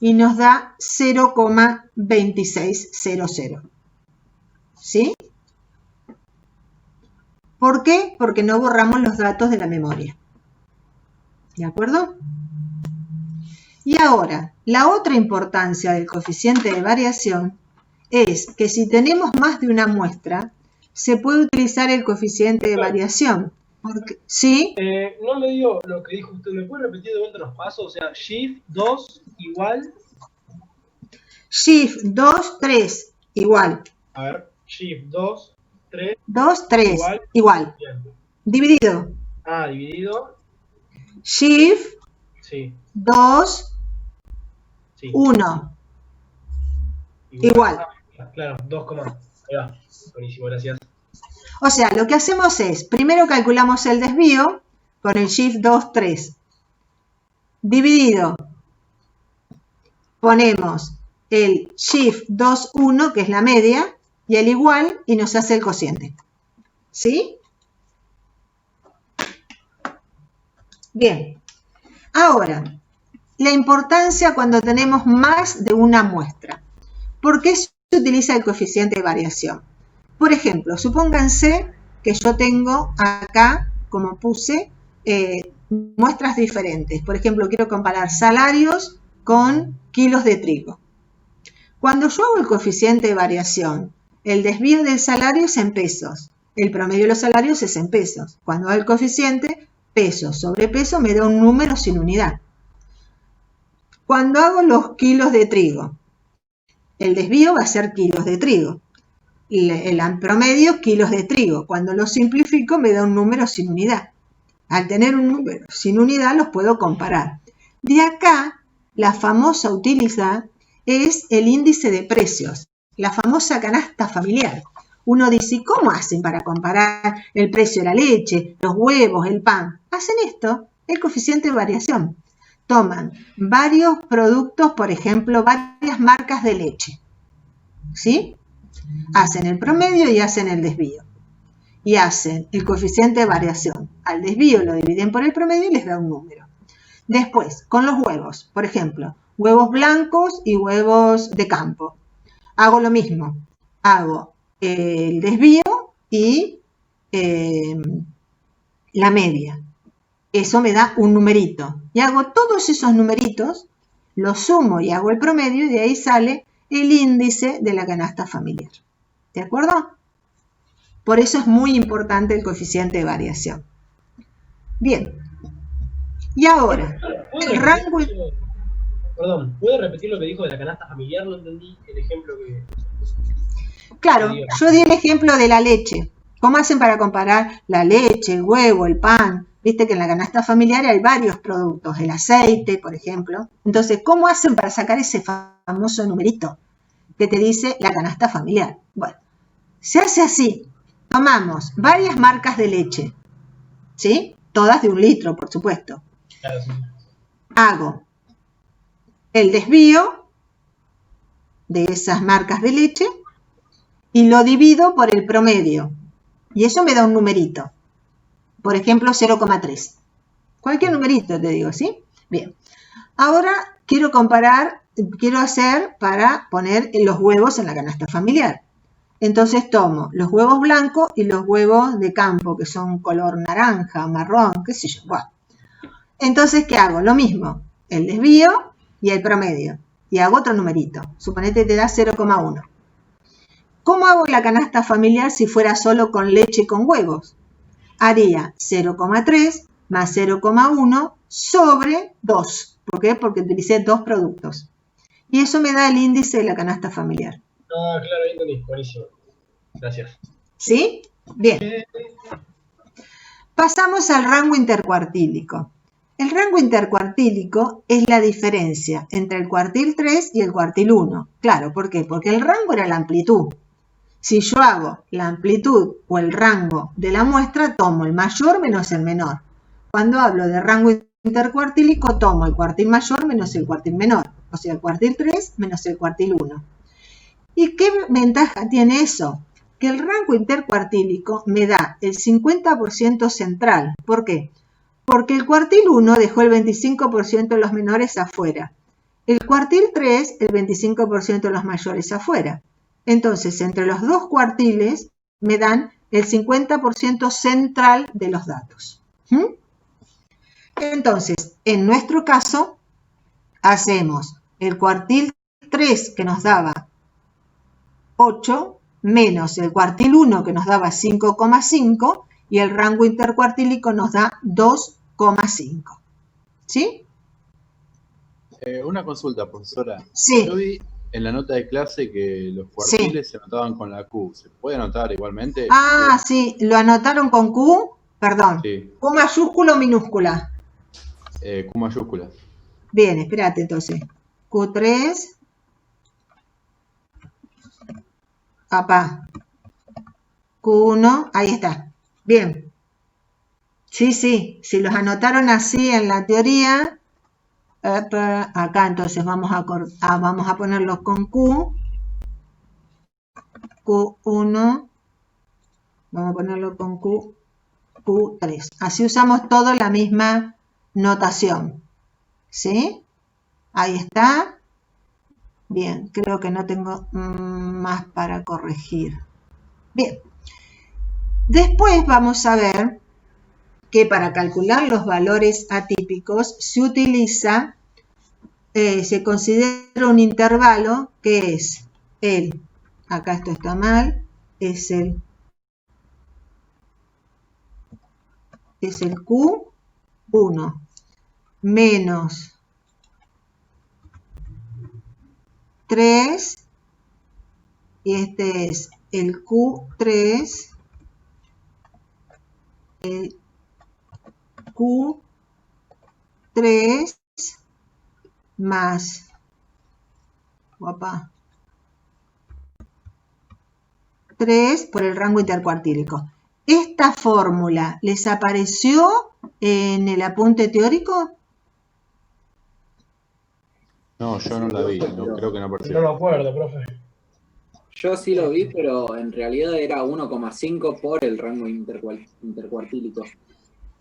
Y nos da 0,2600. ¿Sí? ¿Por qué? Porque no borramos los datos de la memoria. ¿De acuerdo? Y ahora, la otra importancia del coeficiente de variación es que si tenemos más de una muestra, se puede utilizar el coeficiente de variación. Porque, ¿sí? No me dio lo que dijo usted. ¿Me puede repetir de vuelta los pasos? O sea, Shift 2 igual. Shift 2, 3 igual. A ver, Shift 2, 3. 2, 3 igual. Dividido. Ah, dividido. Shift Sí. 2, Sí. 1. Igual. Ah, claro, 2, ahí va. Buenísimo, gracias. O sea, lo que hacemos es, primero calculamos el desvío con el Shift 2, 3. Dividido. Ponemos el Shift 2, 1, que es la media, y el igual, y nos hace el cociente. ¿Sí? Bien. Ahora, la importancia cuando tenemos más de una muestra. ¿Por qué se utiliza el coeficiente de variación? Por ejemplo, supónganse que yo tengo acá, como puse, muestras diferentes. Por ejemplo, quiero comparar salarios con kilos de trigo. Cuando yo hago el coeficiente de variación, el desvío del salario es en pesos El promedio de los salarios es en pesos. Cuando hago el coeficiente, peso sobre peso me da un número sin unidad. Cuando hago los kilos de trigo, el desvío va a ser kilos de trigo. El promedio, kilos de trigo. Cuando lo simplifico, me da un número sin unidad. Al tener un número sin unidad, los puedo comparar. De acá, la famosa utilidad es el índice de precios, la famosa canasta familiar. Uno dice, ¿cómo hacen para comparar el precio de la leche, los huevos, el pan? Hacen esto, el coeficiente de variación. Toman varios productos, por ejemplo, varias marcas de leche, ¿sí? Hacen el promedio y hacen el desvío. Y hacen el coeficiente de variación. Al desvío lo dividen por el promedio y les da un número. Después, con los huevos, por ejemplo, huevos blancos y huevos de campo. Hago lo mismo. Hago el desvío y la media. Eso me da un numerito. Y hago todos esos numeritos, los sumo y hago el promedio y de ahí sale el índice de la canasta familiar. ¿De acuerdo? Por eso es muy importante el coeficiente de variación. Bien. Y ahora, el rango... Perdón, ¿puede repetir lo que dijo de la canasta familiar? No entendí el ejemplo que... Claro, yo di el ejemplo de la leche. ¿Cómo hacen para comparar la leche, el huevo, el pan? Viste que en la canasta familiar hay varios productos, el aceite, por ejemplo. Entonces, ¿cómo hacen para sacar ese famoso numerito que te dice la canasta familiar? Bueno, se hace así. Tomamos varias marcas de leche, ¿sí? Todas de 1 litro, por supuesto. Claro, sí. Hago el desvío de esas marcas de leche y lo divido por el promedio. Y eso me da un numerito. Por ejemplo, 0,3. Cualquier numerito te digo, ¿sí? Bien. Ahora quiero comparar, quiero hacer para poner los huevos en la canasta familiar. Entonces tomo los huevos blancos y los huevos de campo, que son color naranja, marrón, qué sé yo. Bueno. Entonces, ¿qué hago? Lo mismo, el desvío y el promedio. Y hago otro numerito. Suponete que te da 0,1. ¿Cómo hago la canasta familiar si fuera solo con leche y con huevos? Haría 0,3 más 0,1 sobre 2. ¿Por qué? Porque utilicé 2 productos. Y eso me da el índice de la canasta familiar. Ah, claro, ahí entendí. Buenísimo. Gracias. ¿Sí? Bien. Pasamos al rango intercuartílico. El rango intercuartílico es la diferencia entre el cuartil 3 y el cuartil 1. Claro, ¿por qué? Porque el rango era la amplitud. Si yo hago la amplitud o el rango de la muestra, tomo el mayor menos el menor. Cuando hablo de rango intercuartílico, tomo el cuartil mayor menos el cuartil menor. O sea, el cuartil 3 menos el cuartil 1. ¿Y qué ventaja tiene eso? Que el rango intercuartílico me da el 50% central. ¿Por qué? Porque el cuartil 1 dejó el 25% de los menores afuera. El cuartil 3, el 25% de los mayores afuera. Entonces, entre los dos cuartiles me dan el 50% central de los datos. Entonces, en nuestro caso, hacemos el cuartil 3 que nos daba 8 menos el cuartil 1 que nos daba 5,5 y el rango intercuartílico nos da 2,5. ¿Sí? Una consulta, profesora. Sí. Yo vi en la nota de clase que los cuartiles se anotaban con la Q. ¿Se puede anotar igualmente? Ah, sí. ¿Lo anotaron con Q? Perdón. Sí. ¿Q mayúscula o minúscula? Q mayúscula. Bien, espérate entonces. Q3. Papá. Q1. Ahí está. Bien. Sí, sí. Si los anotaron así en la teoría... Acá entonces vamos a ponerlo con Q. Q1. Vamos a ponerlo con Q3. Así usamos todo la misma notación. ¿Sí? Ahí está. Bien, creo que no tengo más para corregir. Bien. Después vamos a ver que para calcular los valores atípicos se utiliza, se considera un intervalo que es acá esto está mal, es el es el Q1 menos 3 y este es el Q3, el Q3 más 3 por el rango intercuartílico. ¿Esta fórmula les apareció en el apunte teórico? No, yo no la vi, no, creo que no No apareció. me acuerdo, profe. Yo sí lo vi, pero en realidad era 1,5 por el rango intercuartílico.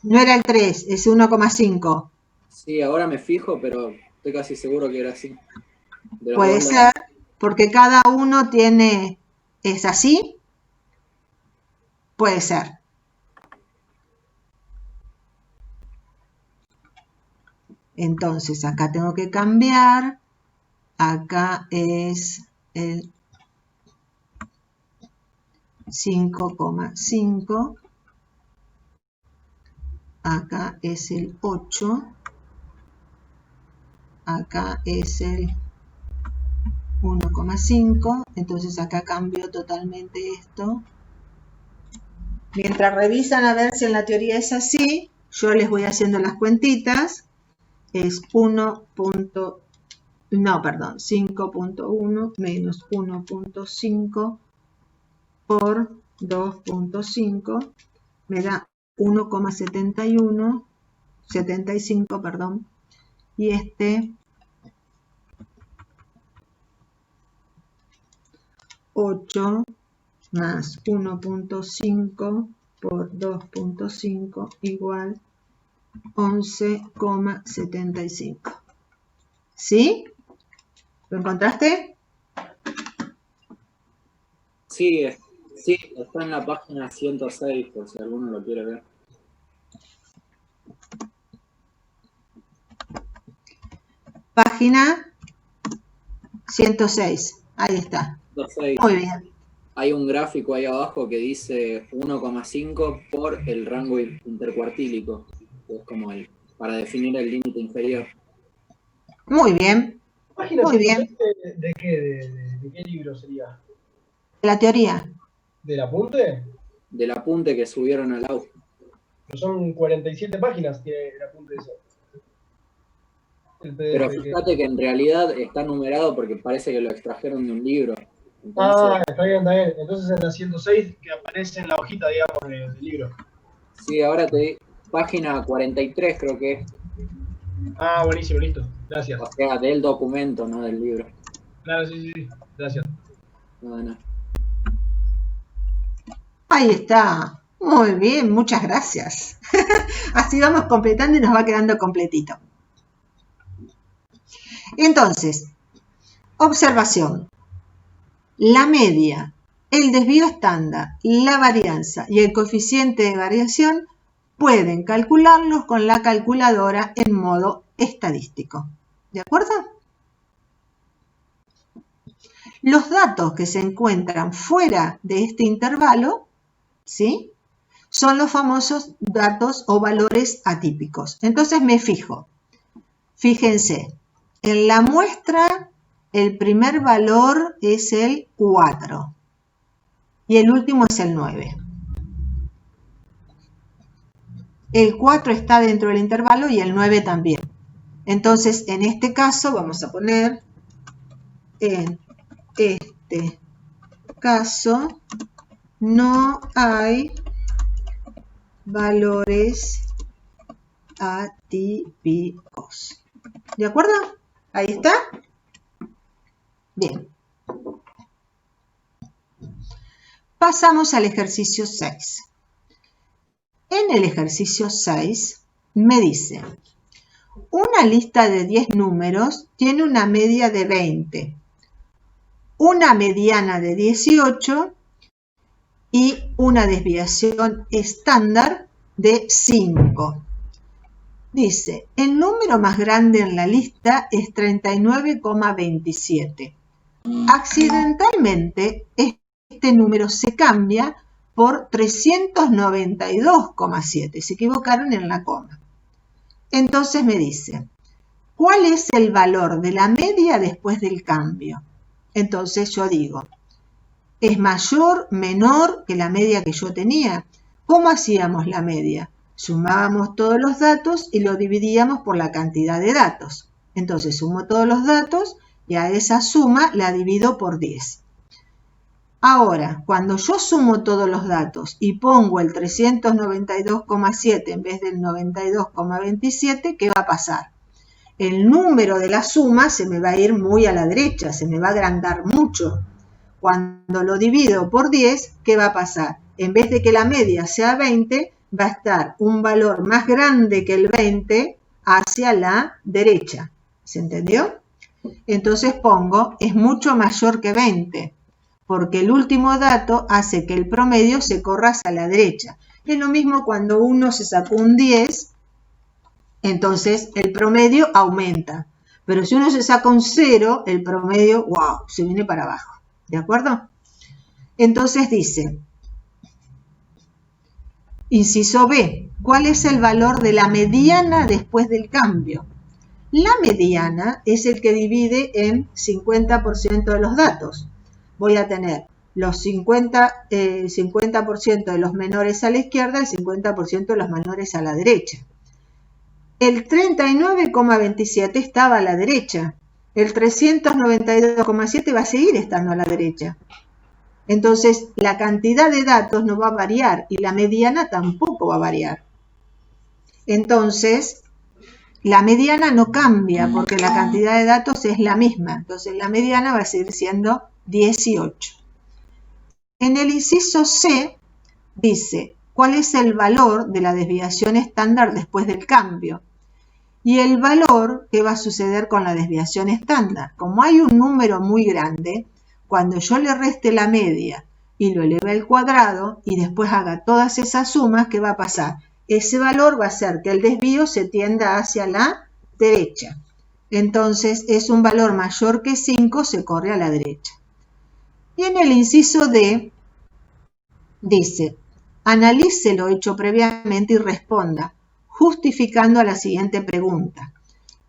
No era el 3, es 1,5. Sí, ahora me fijo, pero estoy casi seguro que era así. De los Puede dos ser, porque cada uno tiene... ¿Es así? Puede ser. Entonces, acá tengo que cambiar. Acá es el 5,5. Acá es el 8. Acá es el 1,5. Entonces acá cambio totalmente esto. Mientras revisan a ver si en la teoría es así, yo les voy haciendo las cuentitas. Es 5.1 menos 1.5 por 2.5 me da 1,75, perdón. Y este 8 más 1.5 por 2.5 igual 11,75. ¿Sí? ¿Lo encontraste? Sí, está en la página 106, por si alguno lo quiere ver. Página 106. Ahí está. 106. Muy bien. Hay un gráfico ahí abajo que dice 1,5 por el rango intercuartílico. Es como para definir el límite inferior. Muy bien. Página Muy bien. 106 ¿de qué? ¿De qué libro sería? La teoría. ¿Del apunte? Del apunte que subieron al audio. Pero son 47 páginas tiene el apunte ese. El PDF Pero fíjate que en realidad está numerado porque parece que lo extrajeron de un libro. Ah, está bien, está bien. Entonces en la 106 que aparece en la hojita, digamos, del libro. Sí, ahora te di página 43 creo que es. Ah, buenísimo, listo. Gracias. O sea, del documento, no del libro. Claro, sí. Gracias. No. Ahí está. Muy bien, muchas gracias. Así vamos completando y nos va quedando completito. Entonces, observación. La media, el desvío estándar, la varianza y el coeficiente de variación pueden calcularlos con la calculadora en modo estadístico. ¿De acuerdo? Los datos que se encuentran fuera de este intervalo, ¿sí?, son los famosos datos o valores atípicos. Entonces me fijo. Fíjense, en la muestra el primer valor es el 4 y el último es el 9. El 4 está dentro del intervalo y el 9 también. Entonces, en este caso, vamos a poner, en este caso, no hay valores atípicos. ¿De acuerdo? Ahí está. Bien. Pasamos al ejercicio 6. En el ejercicio 6 me dice, una lista de 10 números tiene una media de 20, una mediana de 18 y una desviación estándar de 5. Dice, el número más grande en la lista es 39,27. Accidentalmente, este número se cambia por 392,7. Se equivocaron en la coma. Entonces me dice, ¿cuál es el valor de la media después del cambio? Entonces yo digo, ¿es mayor, menor que la media que yo tenía? ¿Cómo hacíamos la media? Sumábamos todos los datos y lo dividíamos por la cantidad de datos. Entonces sumo todos los datos y a esa suma la divido por 10. Ahora, cuando yo sumo todos los datos y pongo el 392,7 en vez del 92,27, ¿qué va a pasar? El número de la suma se me va a ir muy a la derecha, se me va a agrandar mucho. Cuando lo divido por 10, ¿qué va a pasar? En vez de que la media sea 20, va a estar un valor más grande que el 20 hacia la derecha. ¿Se entendió? Entonces pongo, es mucho mayor que 20, porque el último dato hace que el promedio se corra hacia la derecha. Es lo mismo cuando uno se sacó un 10, entonces el promedio aumenta. Pero si uno se saca un 0, el promedio, wow, se viene para abajo. ¿De acuerdo? Entonces dice, inciso B, ¿cuál es el valor de la mediana después del cambio? La mediana es el que divide en 50% de los datos. Voy a tener los 50% de los menores a la izquierda y el 50% de los menores a la derecha. El 39,27 estaba a la derecha. El 392,7 va a seguir estando a la derecha. Entonces, la cantidad de datos no va a variar y la mediana tampoco va a variar. Entonces, la mediana no cambia porque la cantidad de datos es la misma. Entonces, la mediana va a seguir siendo 18. En el inciso C dice, ¿cuál es el valor de la desviación estándar después del cambio? Y el valor, ¿qué va a suceder con la desviación estándar? Como hay un número muy grande, cuando yo le reste la media y lo eleve al cuadrado y después haga todas esas sumas, ¿qué va a pasar? Ese valor va a hacer que el desvío se tienda hacia la derecha. Entonces, es un valor mayor que 5, se corre a la derecha. Y en el inciso D dice, analice lo hecho previamente y responda, justificando a la siguiente pregunta.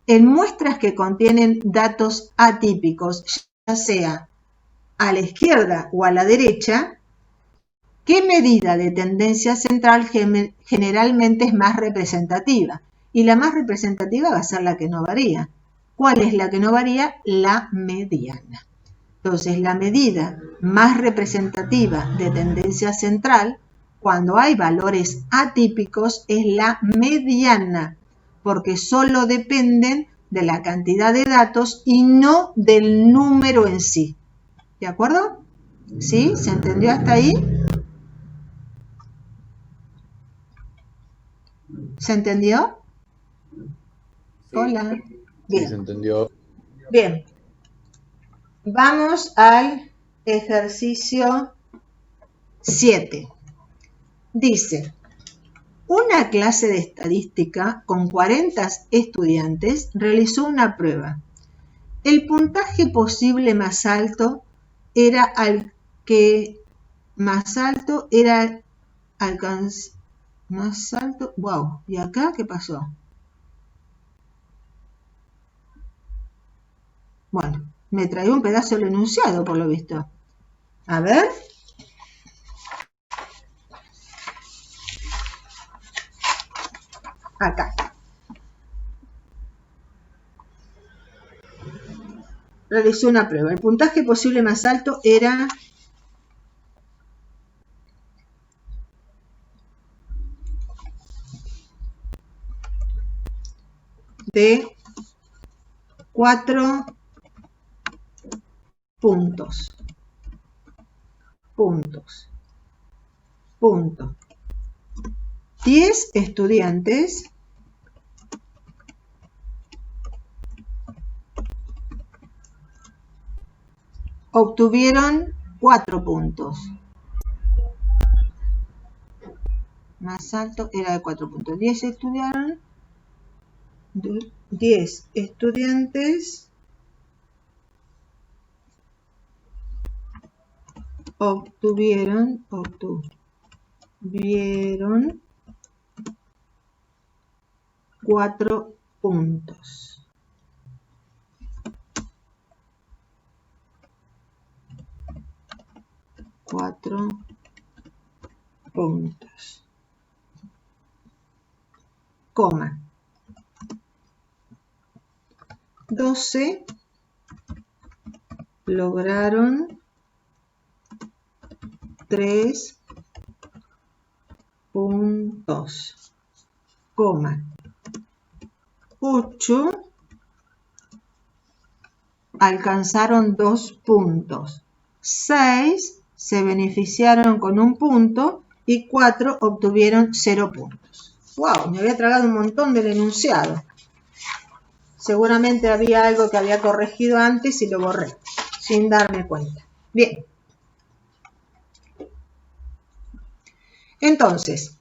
En muestras que contienen datos atípicos, ya sea a la izquierda o a la derecha, ¿qué medida de tendencia central generalmente es más representativa? Y la más representativa va a ser la que no varía. ¿Cuál es la que no varía? La mediana. Entonces, la medida más representativa de tendencia central, cuando hay valores atípicos, es la mediana, porque solo dependen de la cantidad de datos y no del número en sí. ¿De acuerdo? ¿Sí? ¿Se entendió hasta ahí? ¿Se entendió? Hola. Bien. Sí, se entendió. Bien. Vamos al ejercicio 7. Dice, una clase de estadística con 40 estudiantes realizó una prueba. El puntaje posible más alto era más alto. Wow, ¿y acá qué pasó? Bueno, me trae un pedazo del enunciado por lo visto. A ver. Acá. Realizó una prueba. El puntaje posible más alto era de 4 puntos. 10 estudiantes obtuvieron 4 puntos. Más alto era de 4 puntos. 10 estudiantes obtuvieron vieron 4 puntos. Coma. 12 lograron 3 puntos. Coma. 8 alcanzaron 2 puntos. 6 se beneficiaron con 1 punto y 4 obtuvieron 0 puntos. ¡Wow! Me había tragado un montón del enunciado. Seguramente había algo que había corregido antes y lo borré, sin darme cuenta. Bien. Entonces,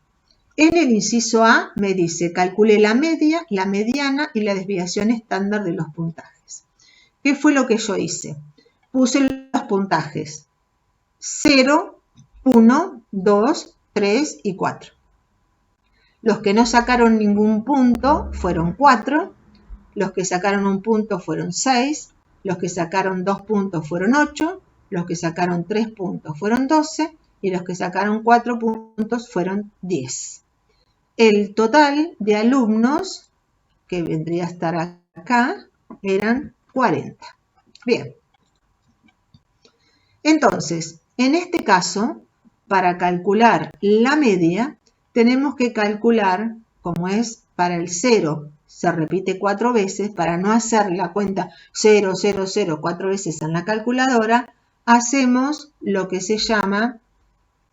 en el inciso A me dice, calcule la media, la mediana y la desviación estándar de los puntajes. ¿Qué fue lo que yo hice? Puse los puntajes 0, 1, 2, 3 y 4. Los que no sacaron ningún punto fueron 4, los que sacaron 1 punto fueron 6, los que sacaron 2 puntos fueron 8, los que sacaron 3 puntos fueron 12 y los que sacaron 4 puntos fueron 10. El total de alumnos, que vendría a estar acá, eran 40. Bien. Entonces, en este caso, para calcular la media, tenemos que calcular, como es para el 0, se repite 4 veces, para no hacer la cuenta 0, 0, 0 4 veces en la calculadora, hacemos lo que se llama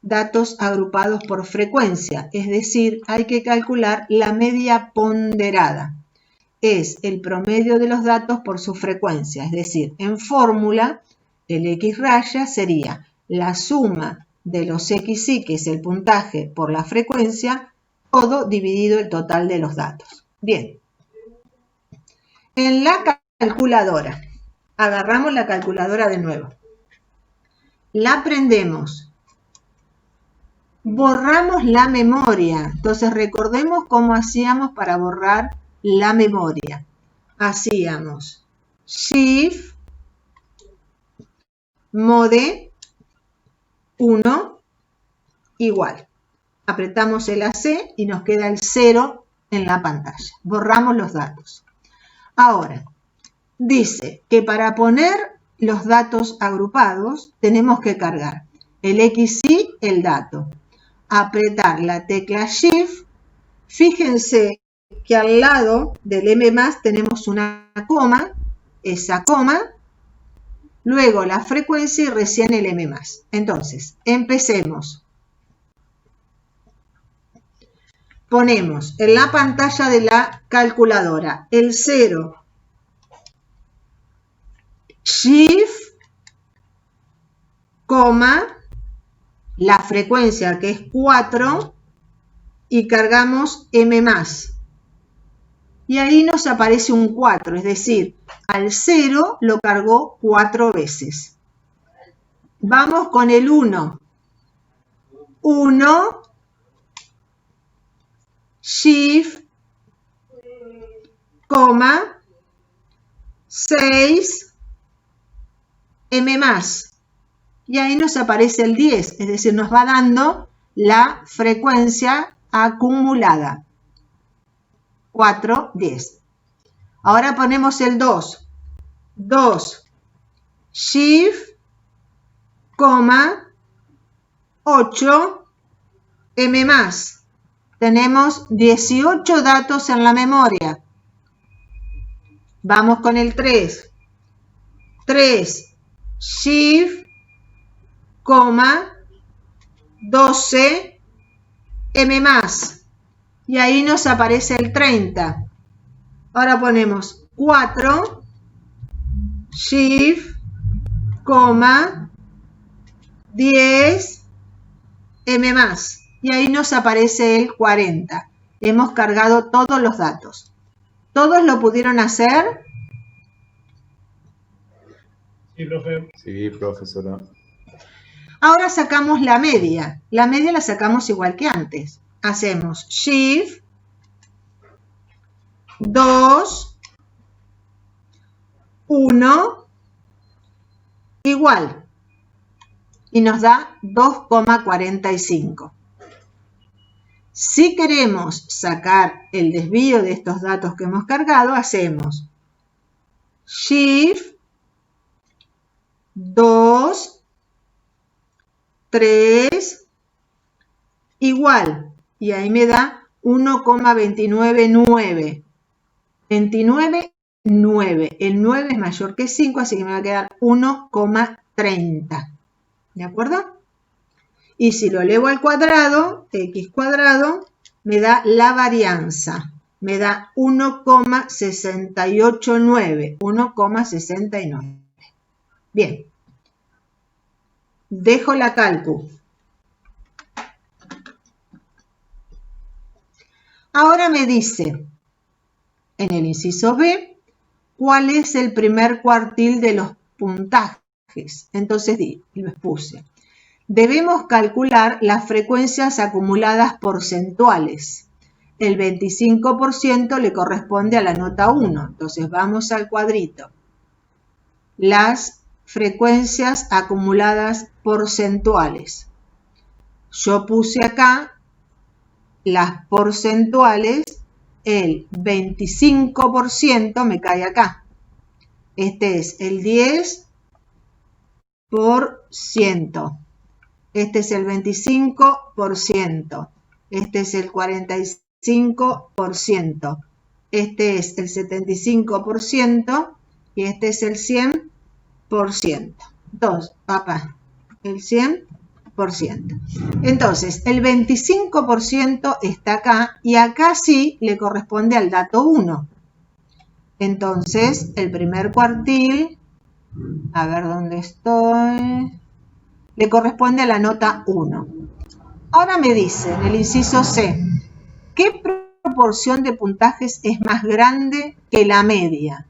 datos agrupados por frecuencia, es decir, hay que calcular la media ponderada. Es el promedio de los datos por su frecuencia, es decir, en fórmula, el X raya sería la suma de los XY, que es el puntaje, por la frecuencia, todo dividido el total de los datos. Bien. En la calculadora, agarramos la calculadora de nuevo. La prendemos. Borramos la memoria. Entonces recordemos cómo hacíamos para borrar la memoria. Hacíamos Shift, Mode 1 igual. Apretamos el AC y nos queda el 0 en la pantalla. Borramos los datos. Ahora, dice que para poner los datos agrupados tenemos que cargar el XY, el dato. Apretar la tecla Shift. Fíjense que al lado del M+ tenemos una coma, esa coma, luego la frecuencia y recién el M+. Entonces, empecemos. Ponemos en la pantalla de la calculadora el 0, Shift, coma, la frecuencia que es 4 y cargamos M+. Y ahí nos aparece un 4, es decir, al 0 lo cargó 4 veces. Vamos con el 1. 1, Shift, coma, 6, M+. Y ahí nos aparece el 10, es decir, nos va dando la frecuencia acumulada. 4, 10. Ahora ponemos el 2. 2, Shift, coma, 8, M+. Tenemos 18 datos en la memoria. Vamos con el 3. 3, Shift, coma, 12, M+. Y ahí nos aparece el 30. Ahora ponemos 4, Shift, coma, 10, M+. Y ahí nos aparece el 40. Hemos cargado todos los datos. ¿Todos lo pudieron hacer? Sí, profe. Sí, profesora. Ahora sacamos la media. La media la sacamos igual que antes. Hacemos Shift 2, 1, igual. Y nos da 2,45. Si queremos sacar el desvío de estos datos que hemos cargado, hacemos Shift 2, 3, igual. Y ahí me da 1,299. 29,9. El 9 es mayor que 5, así que me va a quedar 1,30. ¿De acuerdo? Y si lo elevo al cuadrado, x cuadrado, me da la varianza. Me da 1,689. 1,69. Bien. Dejo la calcu. Ahora me dice, en el inciso B, ¿cuál es el primer cuartil de los puntajes? Entonces les puse. Debemos calcular las frecuencias acumuladas porcentuales. El 25% le corresponde a la nota 1. Entonces vamos al cuadrito. Las frecuencias acumuladas porcentuales. Yo puse acá las porcentuales, el 25% me cae acá. Este es el 10%. Este es el 25%. Este es el 45%. Este es el 75%. Y este es el 100%. Entonces, el 100%. Entonces, el 25% está acá y acá sí le corresponde al dato 1. Entonces, el primer cuartil, a ver dónde estoy, le corresponde a la nota 1. Ahora me dice, en el inciso C, ¿qué proporción de puntajes es más grande que la media?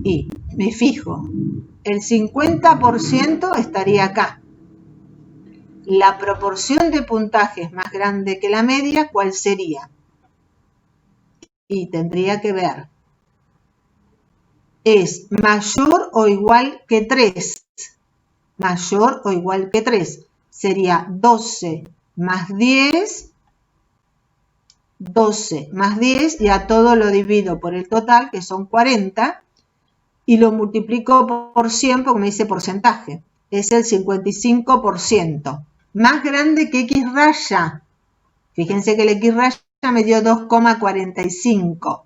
Y me fijo, el 50% estaría acá. La proporción de puntajes más grande que la media, ¿cuál sería? Y tendría que ver. Es mayor o igual que 3. Mayor o igual que 3. Sería 12 más 10. 12 más 10 y a todo lo divido por el total, que son 40. Y lo multiplico por 100 porque me dice porcentaje. Es el 55%. Más grande que X raya. Fíjense que el X raya me dio 2,45.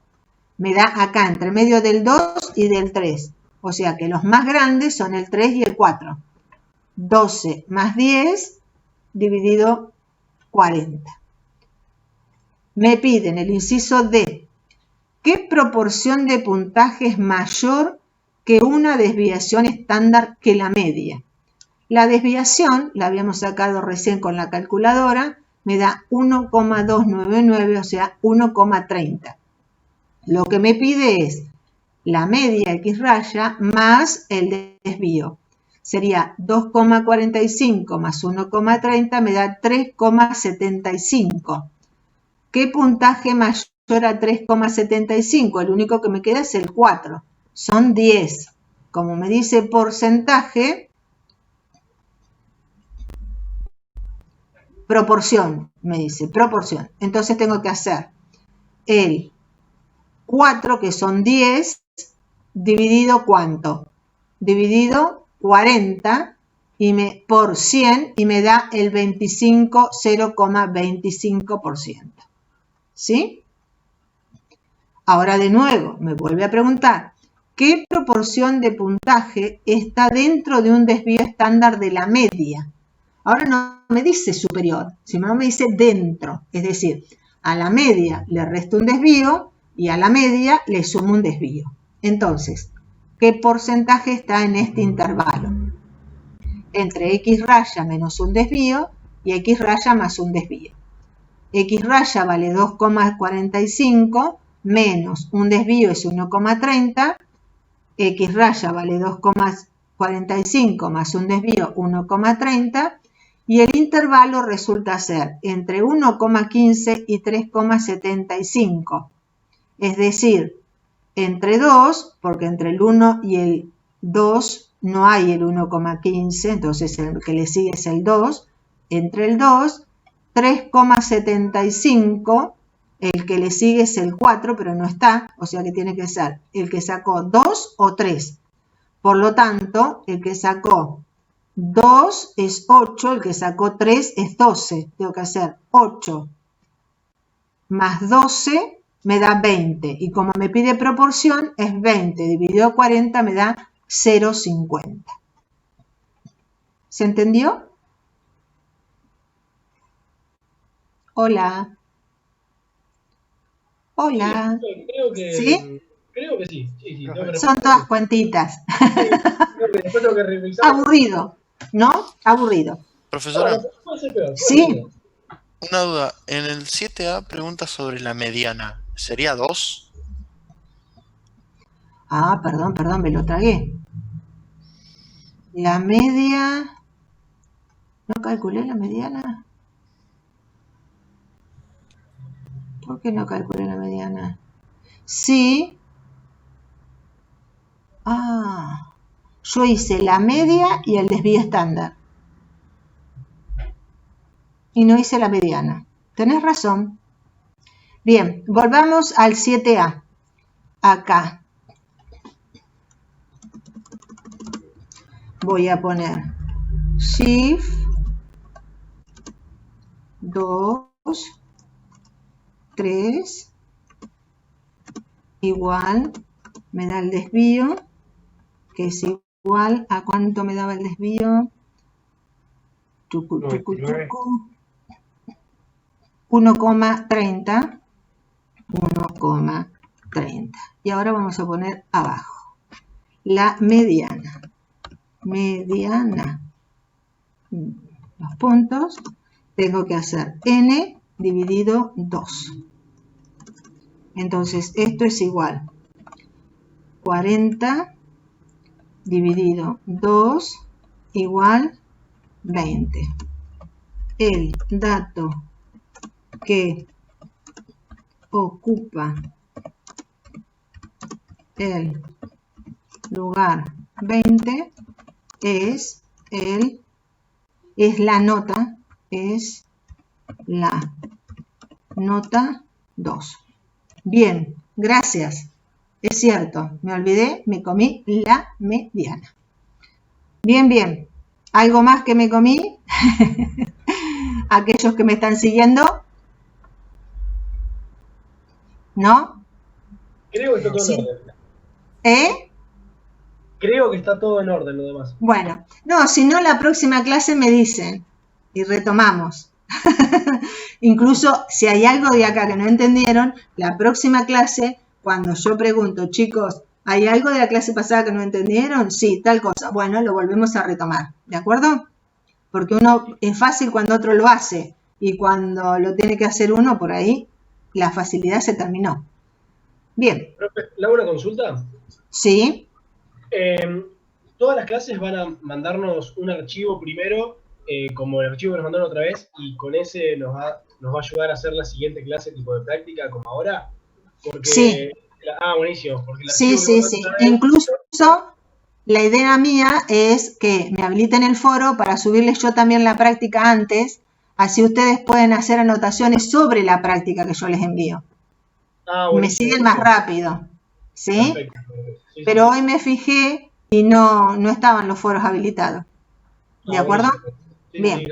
Me da acá entre medio del 2 y del 3. O sea que los más grandes son el 3 y el 4. 12 más 10 dividido 40. Me piden el inciso D. ¿Qué proporción de puntaje es mayor que una desviación estándar que la media? La desviación, la habíamos sacado recién con la calculadora, me da 1,299, o sea, 1,30. Lo que me pide es la media X raya más el desvío. Sería 2,45 más 1,30 me da 3,75. ¿Qué puntaje mayor a 3,75? El único que me queda es el 4. Son 10. Como me dice porcentaje, proporción, me dice, proporción. Entonces tengo que hacer el 4, que son 10, dividido ¿cuánto? Dividido 40 por 100 y me da el 0,25%. ¿Sí? Ahora de nuevo me vuelve a preguntar, ¿qué proporción de puntaje está dentro de un desvío estándar de la media? Ahora no me dice superior, sino me dice dentro. Es decir, a la media le resto un desvío y a la media le sumo un desvío. Entonces, ¿qué porcentaje está en este intervalo? Entre X raya menos un desvío y X raya más un desvío. X raya vale 2,45 menos un desvío es 1,30. X raya vale 2,45 45 más un desvío 1,30 y el intervalo resulta ser entre 1,15 y 3,75. Es decir, entre 2, porque entre el 1 y el 2 no hay el 1,15, entonces el que le sigue es el 2. Entre el 2, 3,75, el que le sigue es el 4, pero no está, o sea que tiene que ser el que sacó 2 o 3. Por lo tanto, el que sacó 2 es 8, el que sacó 3 es 12. Tengo que hacer 8 más 12 me da 20. Y como me pide proporción, es 20 dividido 40 me da 0,50. ¿Se entendió? Hola. Hola. ¿Sí? Creo que sí. Sí, son todas cuentitas. Después tengo que revisar. Aburrido, ¿no? Aburrido. Profesora, Puede ser peor. Sí. una duda. En el 7A pregunta sobre la mediana. ¿Sería 2? Ah, perdón, me lo tragué. La media... ¿No calculé la mediana? ¿Por qué no calculé la mediana? Sí. Ah, yo hice la media y el desvío estándar. Y no hice la mediana. Tenés razón. Bien, volvamos al 7A. Acá. Voy a poner Shift 2, 3, igual, me da el desvío, que es igual a cuánto me daba el desvío. 1,30. 1,30. Y ahora vamos a poner abajo la mediana. Mediana. Los puntos. Tengo que hacer n dividido 2. Entonces, esto es igual. 40 dividido 2 igual 20. El dato que ocupa el lugar 20 es la nota 2. Bien, gracias. Es cierto, me olvidé, me comí la mediana. Bien, bien. ¿Algo más que me comí? Aquellos que me están siguiendo. ¿No? Creo que está todo en orden. Creo que está todo en orden lo demás. Bueno, no, si no, la próxima clase me dicen y retomamos. Incluso si hay algo de acá que no entendieron, la próxima clase, cuando yo pregunto, chicos, ¿hay algo de la clase pasada que no entendieron? Sí, tal cosa. Bueno, lo volvemos a retomar, ¿de acuerdo? Porque uno es fácil cuando otro lo hace y cuando lo tiene que hacer uno, por ahí la facilidad se terminó. Bien. Profe, ¿le hago una consulta? Sí. Todas las clases van a mandarnos un archivo primero, como el archivo que nos mandaron otra vez, y con ese nos va a ayudar a hacer la siguiente clase tipo de práctica como ahora. Porque, sí. Buenísimo. Porque sí. Incluso la idea mía es que me habiliten el foro para subirles yo también la práctica antes, así ustedes pueden hacer anotaciones sobre la práctica que yo les envío. Me siguen más rápido, ¿sí? Perfecto. Sí, pero hoy me fijé y no estaban los foros habilitados. ¿De acuerdo? Sí, bien.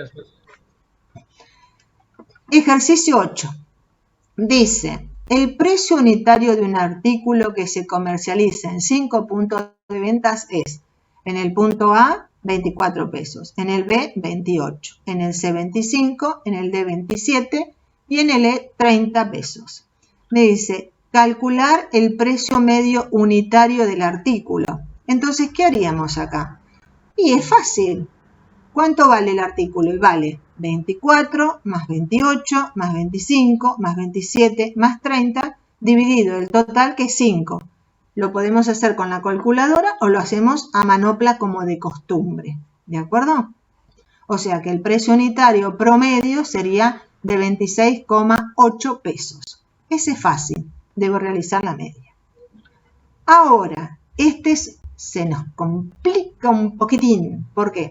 Ejercicio 8. Dice, el precio unitario de un artículo que se comercializa en 5 puntos de ventas es, en el punto A, 24 pesos, en el B, 28, en el C, 25, en el D, 27 y en el E, 30 pesos. Me dice, calcular el precio medio unitario del artículo. Entonces, ¿qué haríamos acá? Y es fácil. ¿Cuánto vale el artículo? Y vale 24 más 28 más 25 más 27 más 30 dividido el total que es 5. lo podemos hacer con la calculadora o lo hacemos a manopla como de costumbre, ¿de acuerdo? O sea que el precio unitario promedio sería de 26,8 pesos. Ese es fácil, debo realizar la media. Ahora, se nos complica un poquitín. ¿Por qué?